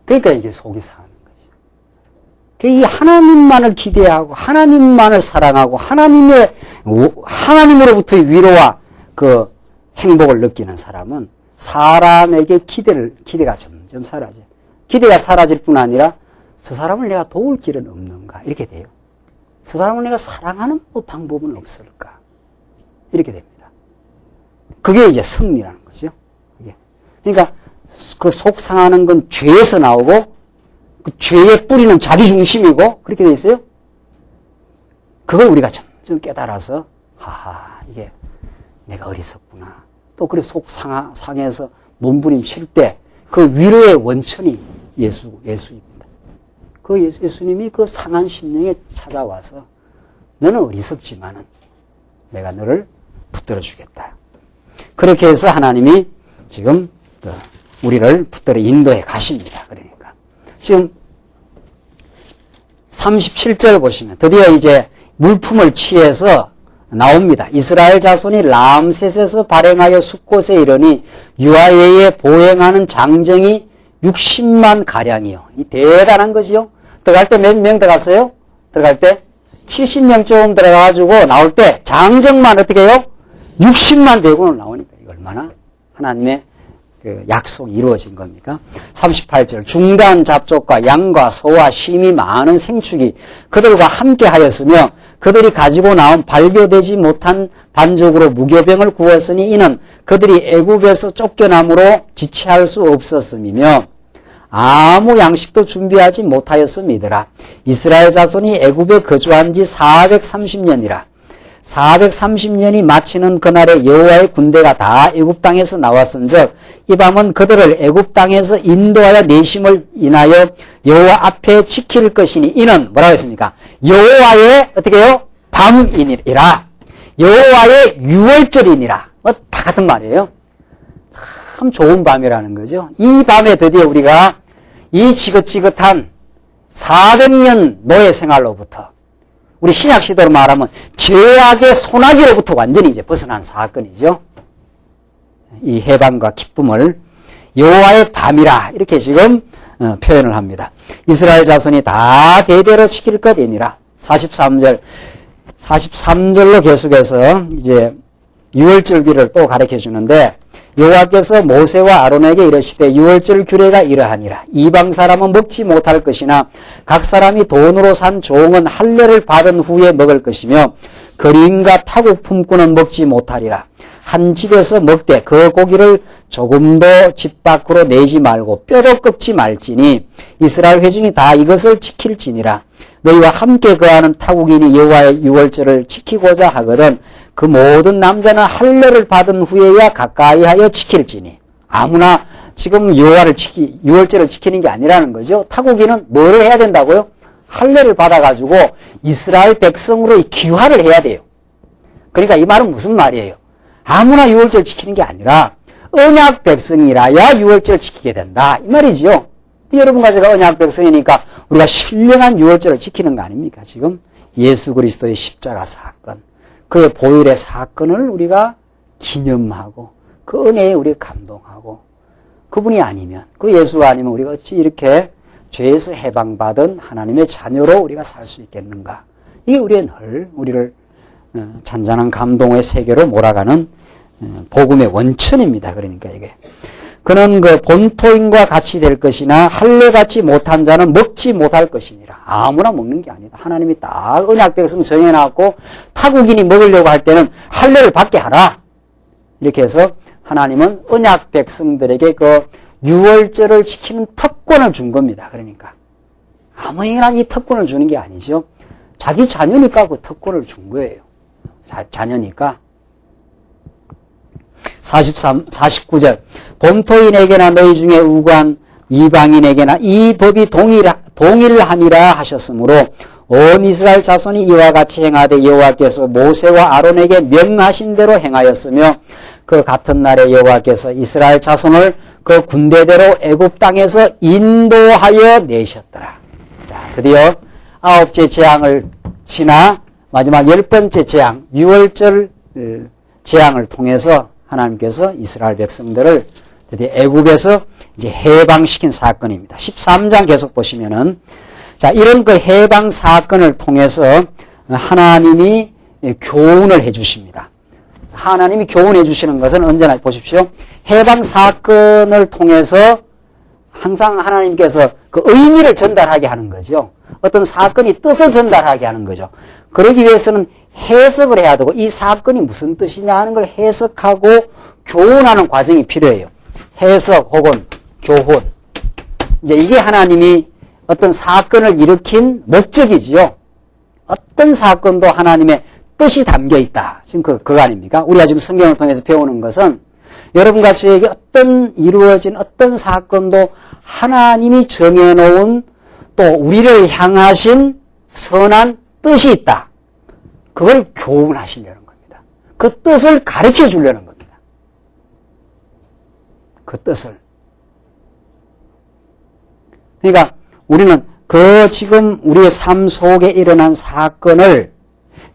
그러니까 이게 속이 상하는 거죠. 이 하나님만을 기대하고 하나님만을 사랑하고 하나님으로부터의 위로와 그 행복을 느끼는 사람은 사람에게 기대가 점점 사라져요. 기대가 사라질 뿐 아니라 저 사람을 내가 도울 길은 없는가 이렇게 돼요. 저 사람을 내가 사랑하는 방법은 없을까 이렇게 됩니다. 그게 이제 승리라는 거죠. 그러니까 그 속상하는 건 죄에서 나오고 그 죄의 뿌리는 자기중심이고 그렇게 돼 있어요. 그걸 우리가 점점 깨달아서 하하 이게 내가 어리석구나. 또 그래 속상해서 몸부림칠 때 그 위로의 원천이 예수입니다. 그 예수님이 그 상한 심령에 찾아와서 너는 어리석지만은 내가 너를 붙들어 주겠다. 그렇게 해서 하나님이 지금 우리를 붙들어 인도해 가십니다. 그러니까 지금 37절 보시면 드디어 이제 물품을 취해서 나옵니다. 이스라엘 자손이 람셋에서 발행하여 숫곳에 이르니 유아예에 보행하는 장정이 60만 가량이요. 이 대단한 거지요. 들어갈 때 몇 명 들어갔어요? 들어갈 때 70명쯤 들어가가지고 나올 때 장정만 어떻게 해요? 60만 대군을 나오니까 이거 얼마나 하나님의 그 약속이 이루어진 겁니까? 38절 중단 잡족과 양과 소와 심이 많은 생축이 그들과 함께 하였으며 그들이 가지고 나온 발교되지 못한 반죽으로 무교병을 구웠으니 이는 그들이 애굽에서 쫓겨남으로 지체할 수 없었음이며 아무 양식도 준비하지 못하였음이더라. 이스라엘 자손이 애굽에 거주한 지 430년이라. 430년이 마치는 그날에 여호와의 군대가 다 애굽 땅에서 나왔은즉 이 밤은 그들을 애굽 땅에서 인도하여 내심을 인하여 여호와 앞에 지킬 것이니 이는 뭐라고 했습니까? 여호와의 어떻게 해요? 밤이니라. 여호와의 유월절이니라. 다 같은 말이에요. 참 좋은 밤이라는 거죠. 이 밤에 드디어 우리가 이 지긋지긋한 400년 노예 생활로부터 우리 신약 시대로 말하면 죄악의 소나기로부터 완전히 이제 벗어난 사건이죠. 이 해방과 기쁨을 여호와의 밤이라 이렇게 지금 표현을 합니다. 이스라엘 자손이 다 대대로 지킬 것이니라. 43절로 계속해서 이제 유월절기를 또 가르쳐 주는데 여호와께서 모세와 아론에게 이르시되 유월절 규례가 이러하니라. 이방 사람은 먹지 못할 것이나 각 사람이 돈으로 산 종은 할례를 받은 후에 먹을 것이며 거린과 타국 품꾼은 먹지 못하리라. 한 집에서 먹되 그 고기를 조금도 집 밖으로 내지 말고 뼈도 꺾지 말지니 이스라엘 회중이 다 이것을 지킬지니라. 너희와 함께 거하는 타국인이 여호와의 유월절을 지키고자 하거든 그 모든 남자는 할례를 받은 후에야 가까이하여 지킬지니. 아무나 지금 유월절을 지키는 게 아니라는 거죠. 타국인은 뭐를 해야 된다고요? 할례를 받아가지고 이스라엘 백성으로 귀화를 해야 돼요. 그러니까 이 말은 무슨 말이에요? 아무나 유월절 지키는 게 아니라 언약 백성이라야 유월절 지키게 된다 이 말이죠. 여러분과 제가 언약 백성이니까 우리가 신령한 유월절을 지키는 거 아닙니까? 지금 예수 그리스도의 십자가 사건, 그의 보혈의 사건을 우리가 기념하고 그 은혜에 우리가 감동하고 그분이 아니면, 그 예수가 아니면 우리가 어찌 이렇게 죄에서 해방받은 하나님의 자녀로 우리가 살 수 있겠는가? 이게 우리를 잔잔한 감동의 세계로 몰아가는 복음의 원천입니다. 그러니까 이게. 그는 그 본토인과 같이 될 것이나 할례같이 못한 자는 먹지 못할 것이니라. 아무나 먹는 게 아니다. 하나님이 딱 언약 백성 정해놨고 타국인이 먹으려고 할 때는 할례를 받게 하라. 이렇게 해서 하나님은 언약 백성들에게 그 유월절을 지키는 특권을 준 겁니다. 그러니까 아무에게나 이 특권을 주는 게 아니죠. 자기 자녀니까 그 특권을 준 거예요. 자녀니까. 49절 본토인에게나 너희 중에 우관 이방인에게나 이 법이 동일하니라 하셨으므로 온 이스라엘 자손이 이와 같이 행하되 여호와께서 모세와 아론에게 명하신 대로 행하였으며 그 같은 날에 여호와께서 이스라엘 자손을 그 군대대로 애굽 땅에서 인도하여 내셨더라. 자, 드디어 9째 재앙을 지나 마지막 10번째 재앙, 유월절 재앙을 통해서 하나님께서 이스라엘 백성들을 드디어 애굽에서 이제 해방시킨 사건입니다. 13장 계속 보시면은, 자, 이런 그 해방 사건을 통해서 하나님이 교훈을 해 주십니다. 하나님이 교훈해 주시는 것은 언제나 보십시오. 해방 사건을 통해서 항상 하나님께서 그 의미를 전달하게 하는 거죠. 어떤 사건이 뜻을 전달하게 하는 거죠. 그러기 위해서는 해석을 해야 되고 이 사건이 무슨 뜻이냐 하는 걸 해석하고 교훈하는 과정이 필요해요. 해석 혹은 교훈. 이제 이게 하나님이 어떤 사건을 일으킨 목적이지요. 어떤 사건도 하나님의 뜻이 담겨 있다. 지금 그거 아닙니까? 우리가 지금 성경을 통해서 배우는 것은 여러분과 저에게 이루어진 어떤 사건도 하나님이 정해놓은 또 우리를 향하신 선한 뜻이 있다. 그걸 교훈하시려는 겁니다. 그 뜻을 가르쳐 주려는 겁니다. 그 뜻을. 그러니까 우리는 그 지금 우리의 삶 속에 일어난 사건을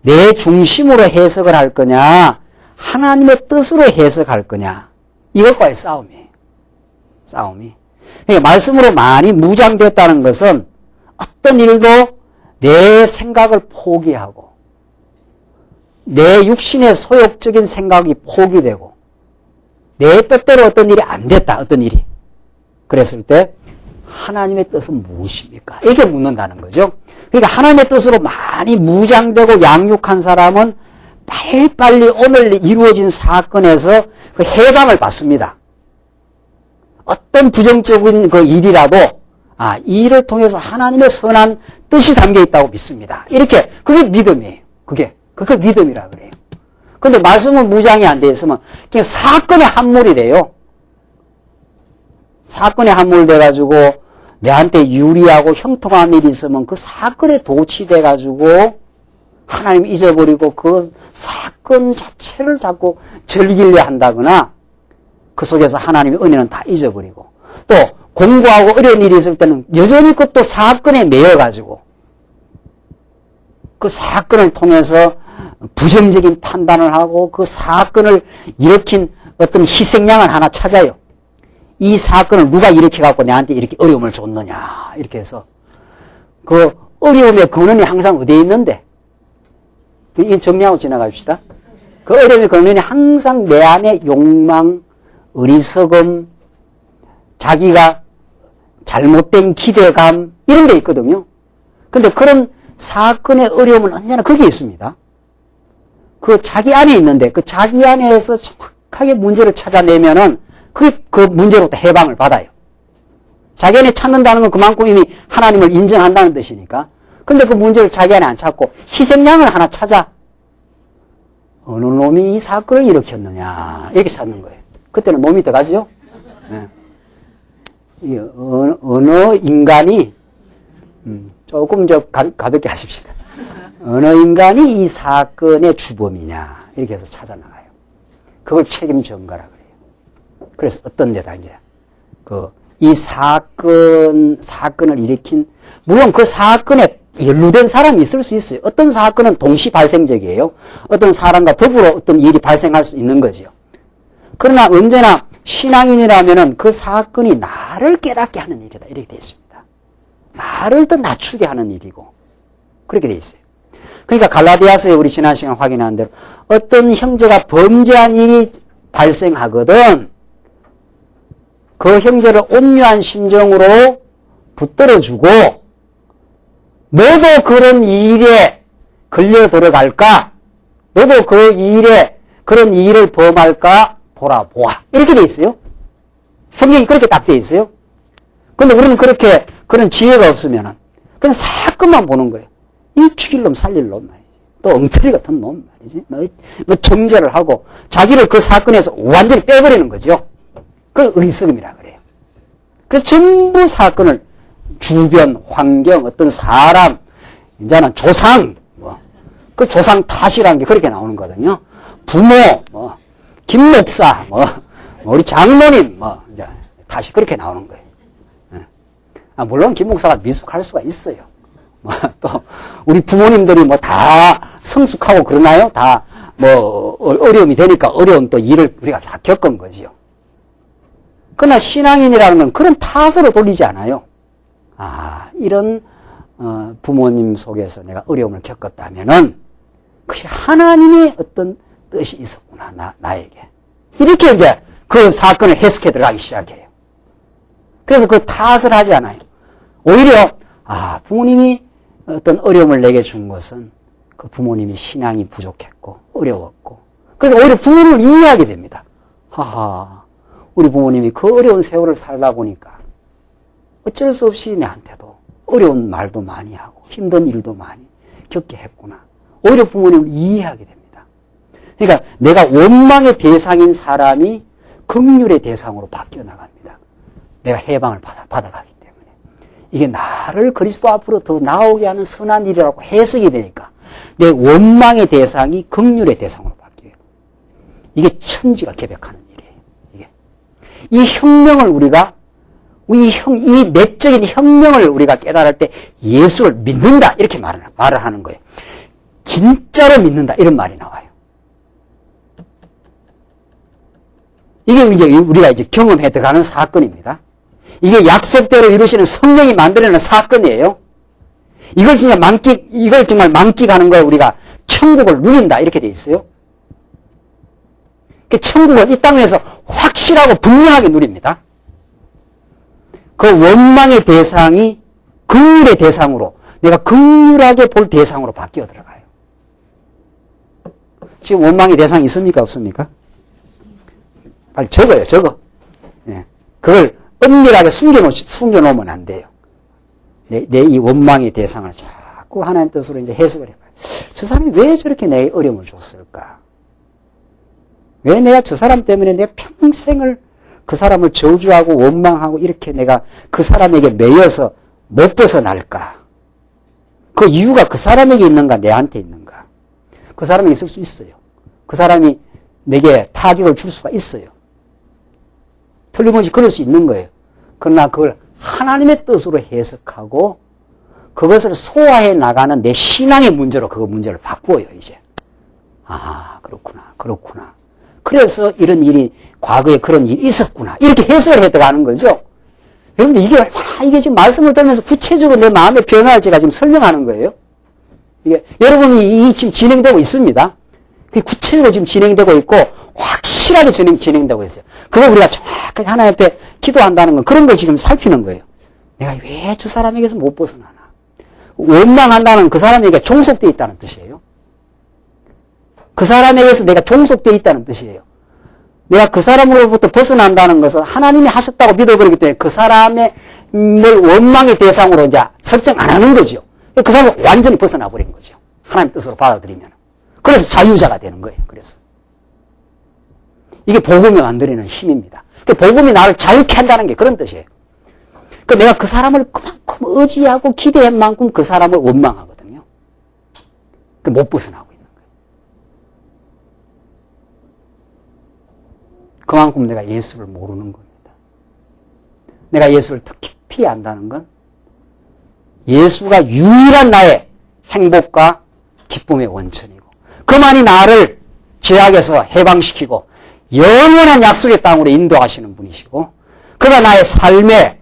내 중심으로 해석을 할 거냐, 하나님의 뜻으로 해석할 거냐, 이것과의 싸움이에요. 싸움이. 그러니까 말씀으로 많이 무장됐다는 것은 어떤 일도 내 생각을 포기하고 내 육신의 소욕적인 생각이 포기되고 내 뜻대로 어떤 일이 안 됐다. 어떤 일이. 그랬을 때 하나님의 뜻은 무엇입니까? 이렇게 묻는다는 거죠. 그러니까 하나님의 뜻으로 많이 무장되고 양육한 사람은 빨리빨리 오늘 이루어진 사건에서 그 해방을 받습니다. 어떤 부정적인 그 일이라도 이 일을 통해서 하나님의 선한 뜻이 담겨 있다고 믿습니다. 이렇게 그게 믿음이에요. 그걸 믿음이라 그래요. 그런데 말씀은 무장이 안 돼 있으면 그냥 사건의 함몰이 돼요. 사건에 함몰돼가지고 내한테 유리하고 형통한 일이 있으면 그 사건에 도취돼가지고 하나님 잊어버리고 그 사건 자체를 자꾸 즐기려 한다거나 그 속에서 하나님의 은혜는 다 잊어버리고 또 공부하고 어려운 일이 있을 때는 여전히 그것도 사건에 매여가지고 그 사건을 통해서 부정적인 판단을 하고 그 사건을 일으킨 어떤 희생양을 하나 찾아요. 이 사건을 누가 일으켜갖고 내한테 이렇게 어려움을 줬느냐 이렇게 해서 그 어려움의 근원이 항상 어디에 있는데 이 정리하고 지나갑시다. 그 어려움의 근원이 항상 내 안에 욕망, 어리석음, 자기가 잘못된 기대감 이런 게 있거든요. 근데 그런 사건의 어려움은 언제나 거기에 있습니다. 그 자기 안에 있는데 그 자기 안에서 정확하게 문제를 찾아내면은 그 문제로부터 해방을 받아요. 자기 안에 찾는다는 건 그만큼 이미 하나님을 인정한다는 뜻이니까. 근데 그 문제를 자기 안에 안 찾고 희생양을 하나 찾아. 어느 놈이 이 사건을 일으켰느냐 이렇게 찾는 거예요. 그때는 놈이 들어가죠. 네. 어느 인간이 조금 가볍게 하십시다. 어느 인간이 이 사건의 주범이냐 이렇게 해서 찾아나가요. 그걸 책임 전가라 그래요. 그래서 어떤 데다 이제 이 사건을 일으킨 물론 그 사건에 연루된 사람이 있을 수 있어요. 어떤 사건은 동시 발생적이에요. 어떤 사람과 더불어 어떤 일이 발생할 수 있는 거죠. 그러나 언제나 신앙인이라면은 그 사건이 나를 깨닫게 하는 일이다 이렇게 되어 있습니다. 나를 더 낮추게 하는 일이고 그렇게 되어 있어요. 그러니까 갈라디아서에 우리 지난 시간 확인한 대로 어떤 형제가 범죄한 일이 발생하거든 그 형제를 온유한 심정으로 붙들어주고 너도 그런 일에 걸려 들어갈까? 너도 그 일에 그런 일을 범할까? 돌아보아. 이렇게 돼 있어요. 성경이 그렇게 딱 돼 있어요. 근데 우리는 그렇게 그런 지혜가 없으면은 그냥 사건만 보는 거예요. 이 죽일 놈 살릴 놈 말이지. 또 엉터리 같은 놈 말이지. 뭐 정죄를 하고 자기를 그 사건에서 완전히 빼버리는 거죠. 그걸 어리석음이라 그래요. 그래서 전부 사건을 주변, 환경, 어떤 사람, 이제는 조상, 그 조상 탓이라는 게 그렇게 나오는 거거든요. 부모, 김 목사, 우리 장모님, 이제 탓이 그렇게 나오는 거예요. 물론 김 목사가 미숙할 수가 있어요. 또 우리 부모님들이 다 성숙하고 그러나요? 다 어려움이 되니까 어려운 또 일을 우리가 다 겪은 거지요. 그러나 신앙인이라는 건 그런 탓으로 돌리지 않아요. 이런 부모님 속에서 내가 어려움을 겪었다면은 그것이 하나님의 어떤 뜻이 있었구나 나에게 이렇게 이제 그 사건을 해석해 들어가기 시작해요. 그래서 그 탓을 하지 않아요. 오히려 부모님이 어떤 어려움을 내게 준 것은 그 부모님이 신앙이 부족했고 어려웠고 그래서 오히려 부모님을 이해하게 됩니다. 우리 부모님이 그 어려운 세월을 살다 보니까 어쩔 수 없이 내한테도 어려운 말도 많이 하고 힘든 일도 많이 겪게 했구나. 오히려 부모님을 이해하게 됩니다. 그러니까 내가 원망의 대상인 사람이 긍휼의 대상으로 바뀌어 나갑니다. 내가 해방을 받아가기 때문에. 이게 나를 그리스도 앞으로 더 나오게 하는 선한 일이라고 해석이 되니까 내 원망의 대상이 긍휼의 대상으로 바뀌어요. 이게 천지가 개벽하는 일이에요. 이 혁명을 우리가 이 내적인 혁명을 우리가 깨달을 때 예수를 믿는다 이렇게 말을 하는 거예요. 진짜로 믿는다 이런 말이 나와요. 이게 이제 우리가 이제 경험해 들어가는 사건입니다. 이게 약속대로 이루시는 성령이 만들어내는 사건이에요. 이걸 정말 만끽하는 거예요. 우리가 천국을 누린다 이렇게 돼 있어요. 천국은 이 땅에서 확실하고 분명하게 누립니다. 그 원망의 대상이 긍휼의 대상으로 내가 긍휼하게 볼 대상으로 바뀌어 들어가요. 지금 원망의 대상이 있습니까? 없습니까? 빨리 적어요. 예. 그걸 은밀하게 숨겨놓으면 안 돼요. 내 이 원망의 대상을 자꾸 하나님 뜻으로 이제 해석을 해봐요. 저 사람이 왜 저렇게 내게 어려움을 줬을까? 왜 내가 저 사람 때문에 내가 평생을 그 사람을 저주하고 원망하고 이렇게 내가 그 사람에게 매여서 못 벗어날까? 그 이유가 그 사람에게 있는가 내한테 있는가? 그 사람에게 있을 수 있어요. 그 사람이 내게 타격을 줄 수가 있어요. 틀림없이 그럴 수 있는 거예요. 그러나 그걸 하나님의 뜻으로 해석하고 그것을 소화해 나가는 내 신앙의 문제로 그 문제를 바꾸어요, 이제. 아, 그렇구나. 그래서 이런 일이, 과거에 그런 일이 있었구나. 이렇게 해석을 해 들어가는 거죠. 여러분들, 이게 얼마나, 이게 지금 말씀을 들으면서 구체적으로 내 마음의 변화를 제가 지금 설명하는 거예요. 이게, 여러분이 이 지금 진행되고 있습니다. 그게 구체적으로 지금 진행되고 있고, 확실하게 진행되고 있어요. 그걸 우리가 정확하게 하나님 앞에 기도한다는 건 그런 걸 지금 살피는 거예요. 내가 왜 저 사람에게서 못 벗어나나. 원망한다는 그 사람에게 종속되어 있다는 뜻이에요. 그 사람에게서 내가 종속되어 있다는 뜻이에요. 내가 그 사람으로부터 벗어난다는 것은 하나님이 하셨다고 믿어버리기 때문에 그 사람의 원망의 대상으로 이제 설정 안 하는 거죠. 그 사람은 완전히 벗어나 버린 거죠. 하나님 뜻으로 받아들이면. 그래서 자유자가 되는 거예요. 그래서. 이게 복음이 만들어내는 힘입니다. 복음이 나를 자유케 한다는 게 그런 뜻이에요. 내가 그 사람을 그만큼 의지하고 기대한 만큼 그 사람을 원망하거든요. 못 벗어나고 있는 거예요. 그만큼 내가 예수를 모르는 겁니다. 내가 예수를 더 깊이 안다는 건 예수가 유일한 나의 행복과 기쁨의 원천이고 그만이 나를 죄악에서 해방시키고 영원한 약속의 땅으로 인도하시는 분이시고 그가 나의 삶의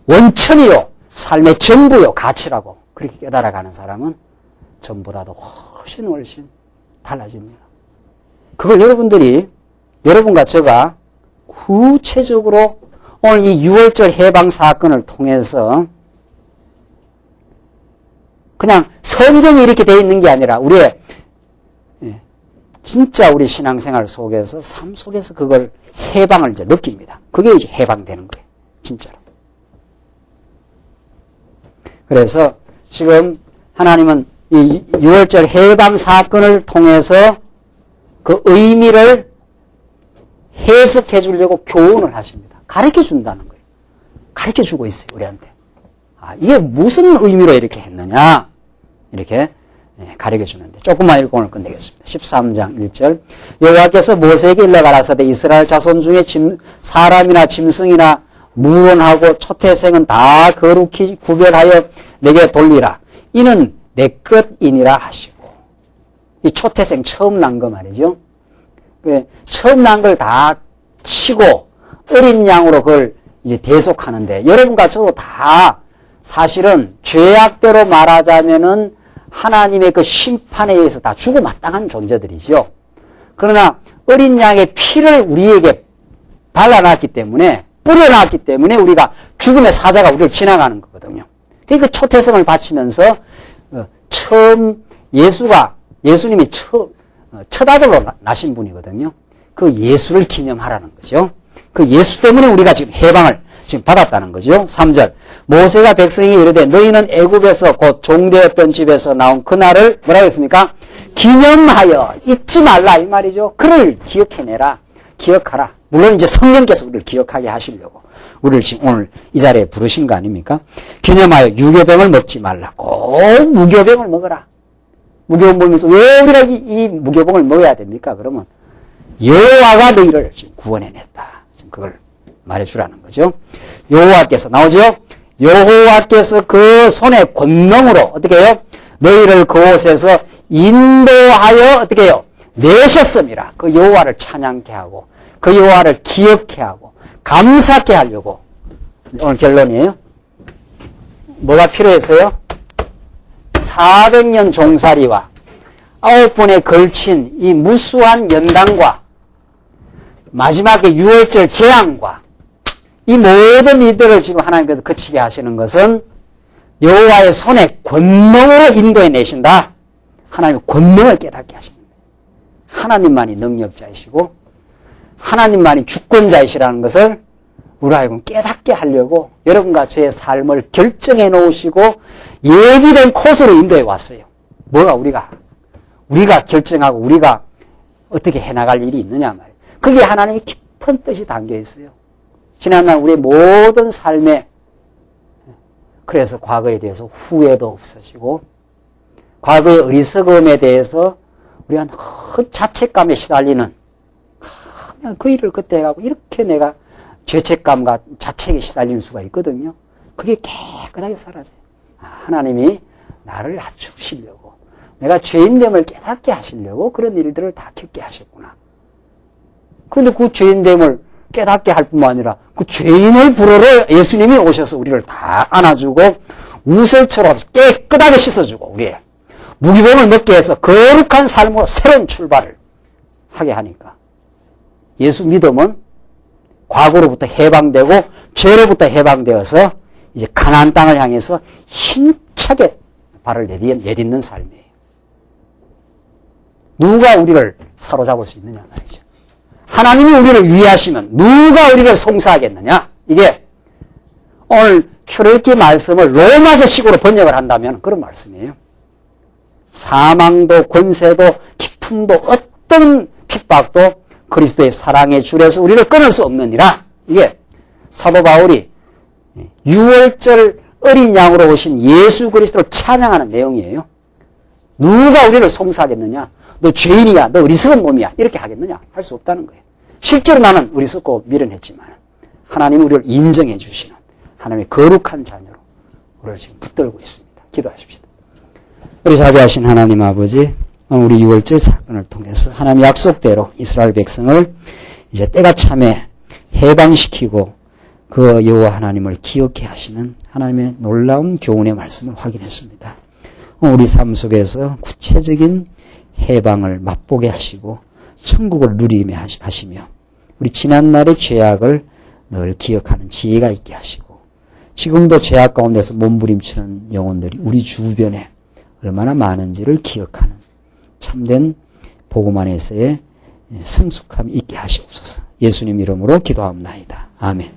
원천이요 삶의 전부요 가치라고 그렇게 깨달아가는 사람은 전보다도 훨씬 달라집니다. 그걸 여러분들이 여러분과 제가 구체적으로 오늘 이 6월절 해방 사건을 통해서 그냥 성경이 이렇게 되어 있는 게 아니라 우리의 진짜 우리 신앙생활 속에서 삶 속에서 그걸 해방을 이제 느낍니다. 그게 이제 해방되는 거예요. 진짜로. 그래서 지금 하나님은 이 6월절 해방 사건을 통해서 그 의미를 해석해 주려고 교훈을 하십니다. 가르쳐 준다는 거예요. 가르쳐 주고 있어요, 우리한테. 아, 이게 무슨 의미로 이렇게 했느냐? 이렇게 가르쳐 주는데 조금만 읽고 오늘 끝내겠습니다. 13장 1절 여호와께서 모세에게 일러 가라사대 이스라엘 자손 중에 사람이나 짐승이나 무론하고 초태생은 다 거룩히 구별하여 내게 돌리라. 이는 내 것이니라 하시고 이 초태생 처음 난 거 말이죠. 처음 난 걸 다 치고 어린 양으로 그걸 이제 대속하는데 여러분과 저도 다 사실은 죄악대로 말하자면은 하나님의 그 심판에 의해서 다 죽어 마땅한 존재들이죠. 그러나 어린 양의 피를 우리에게 발라놨기 때문에 뿌려놨기 때문에 우리가 죽음의 사자가 우리를 지나가는 거거든요. 그러니까 초태성을 바치면서 처음 예수님이 첫 아들로 나신 분이거든요. 그 예수를 기념하라는 거죠. 그 예수 때문에 우리가 지금 해방을 지금 받았다는 거죠. 3절 모세가 백성에게 이르되 너희는 애굽에서 곧 종되었던 집에서 나온 그날을 뭐라고 했습니까? 기념하여 잊지 말라 이 말이죠. 그를 기억해내라. 기억하라. 물론 이제 성령께서 우리를 기억하게 하시려고 우리를 지금 오늘 이 자리에 부르신 거 아닙니까? 기념하여 유교병을 먹지 말라. 꼭 무교병을 먹어라. 무교병 먹으면서 왜 우리가 이 무교병을 먹어야 됩니까? 그러면 여호와가 너희를 지금 구원해냈다. 지금 그걸 말해주라는 거죠. 여호와께서 나오죠? 여호와께서 그 손의 권능으로 어떻게 해요? 너희를 그곳에서 인도하여 어떻게 해요? 내셨음이라. 그 여호와를 찬양케 하고 그 여호와를 기억케 하고 감사케 하려고 오늘 결론이에요. 뭐가 필요했어요? 400년 종살이와 9번에 걸친 이 무수한 연단과 마지막에 6월절 재앙과 이 모든 일들을 지금 하나님께서 그치게 하시는 것은 여호와의 손에 권능으로 인도해 내신다. 하나님의 권능을 깨닫게 하십니다. 하나님만이 능력자이시고 하나님만이 주권자이시라는 것을 우리 하여금 깨닫게 하려고 여러분과 저의 삶을 결정해 놓으시고 예비된 코스로 인도해 왔어요. 뭐가 우리가 결정하고 우리가 어떻게 해나갈 일이 있느냐 말이에요. 거기에 하나님의 깊은 뜻이 담겨 있어요. 지난날 우리의 모든 삶에 그래서 과거에 대해서 후회도 없어지고 과거의 어리석음에 대해서 우리가 자책감에 시달리는 그냥 그 일을 그때 해가고 이렇게 내가 죄책감과 자책에 시달릴 수가 있거든요. 그게 깨끗하게 사라져요. 하나님이 나를 낮추시려고, 내가 죄인됨을 깨닫게 하시려고 그런 일들을 다 겪게 하셨구나. 그런데 그 죄인됨을 깨닫게 할 뿐만 아니라 그 죄인을 부르러 예수님이 오셔서 우리를 다 안아주고 우설처럼 깨끗하게 씻어주고 우리의 무기병을 먹게 해서 거룩한 삶으로 새로운 출발을 하게 하니까 예수 믿음은 과거로부터 해방되고 죄로부터 해방되어서 이제 가나안 땅을 향해서 힘차게 발을 내딛는 삶이에요. 누가 우리를 사로잡을 수 있느냐 말이죠. 하나님이 우리를 위하시면 누가 우리를 송사하겠느냐. 이게 오늘 출애굽기 말씀을 로마서식으로 번역을 한다면 그런 말씀이에요. 사망도 권세도 기품도 어떤 핍박도 그리스도의 사랑의 줄에서 우리를 끊을 수 없느니라. 이게 사도 바울이 6월절 어린 양으로 오신 예수 그리스도를 찬양하는 내용이에요. 누가 우리를 송사하겠느냐? 너 죄인이야, 너 어리석은 놈이야, 이렇게 하겠느냐? 할 수 없다는 거예요. 실제로 나는 어리석고 미련했지만 하나님이 우리를 인정해 주시는 하나님의 거룩한 자녀로 우리를 지금 붙들고 있습니다. 기도하십시다. 우리 자비하신 하나님 아버지, 우리 6월절 사건을 통해서 하나님 약속대로 이스라엘 백성을 이제 때가 참에 해방시키고 그 여호와 하나님을 기억해 하시는 하나님의 놀라운 교훈의 말씀을 확인했습니다. 우리 삶 속에서 구체적인 해방을 맛보게 하시고 천국을 누리게 하시며 우리 지난날의 죄악을 늘 기억하는 지혜가 있게 하시고 지금도 죄악 가운데서 몸부림치는 영혼들이 우리 주변에 얼마나 많은지를 기억하는 참된 복음 안에서의 성숙함이 있게 하시옵소서. 예수님 이름으로 기도합니다. 아멘.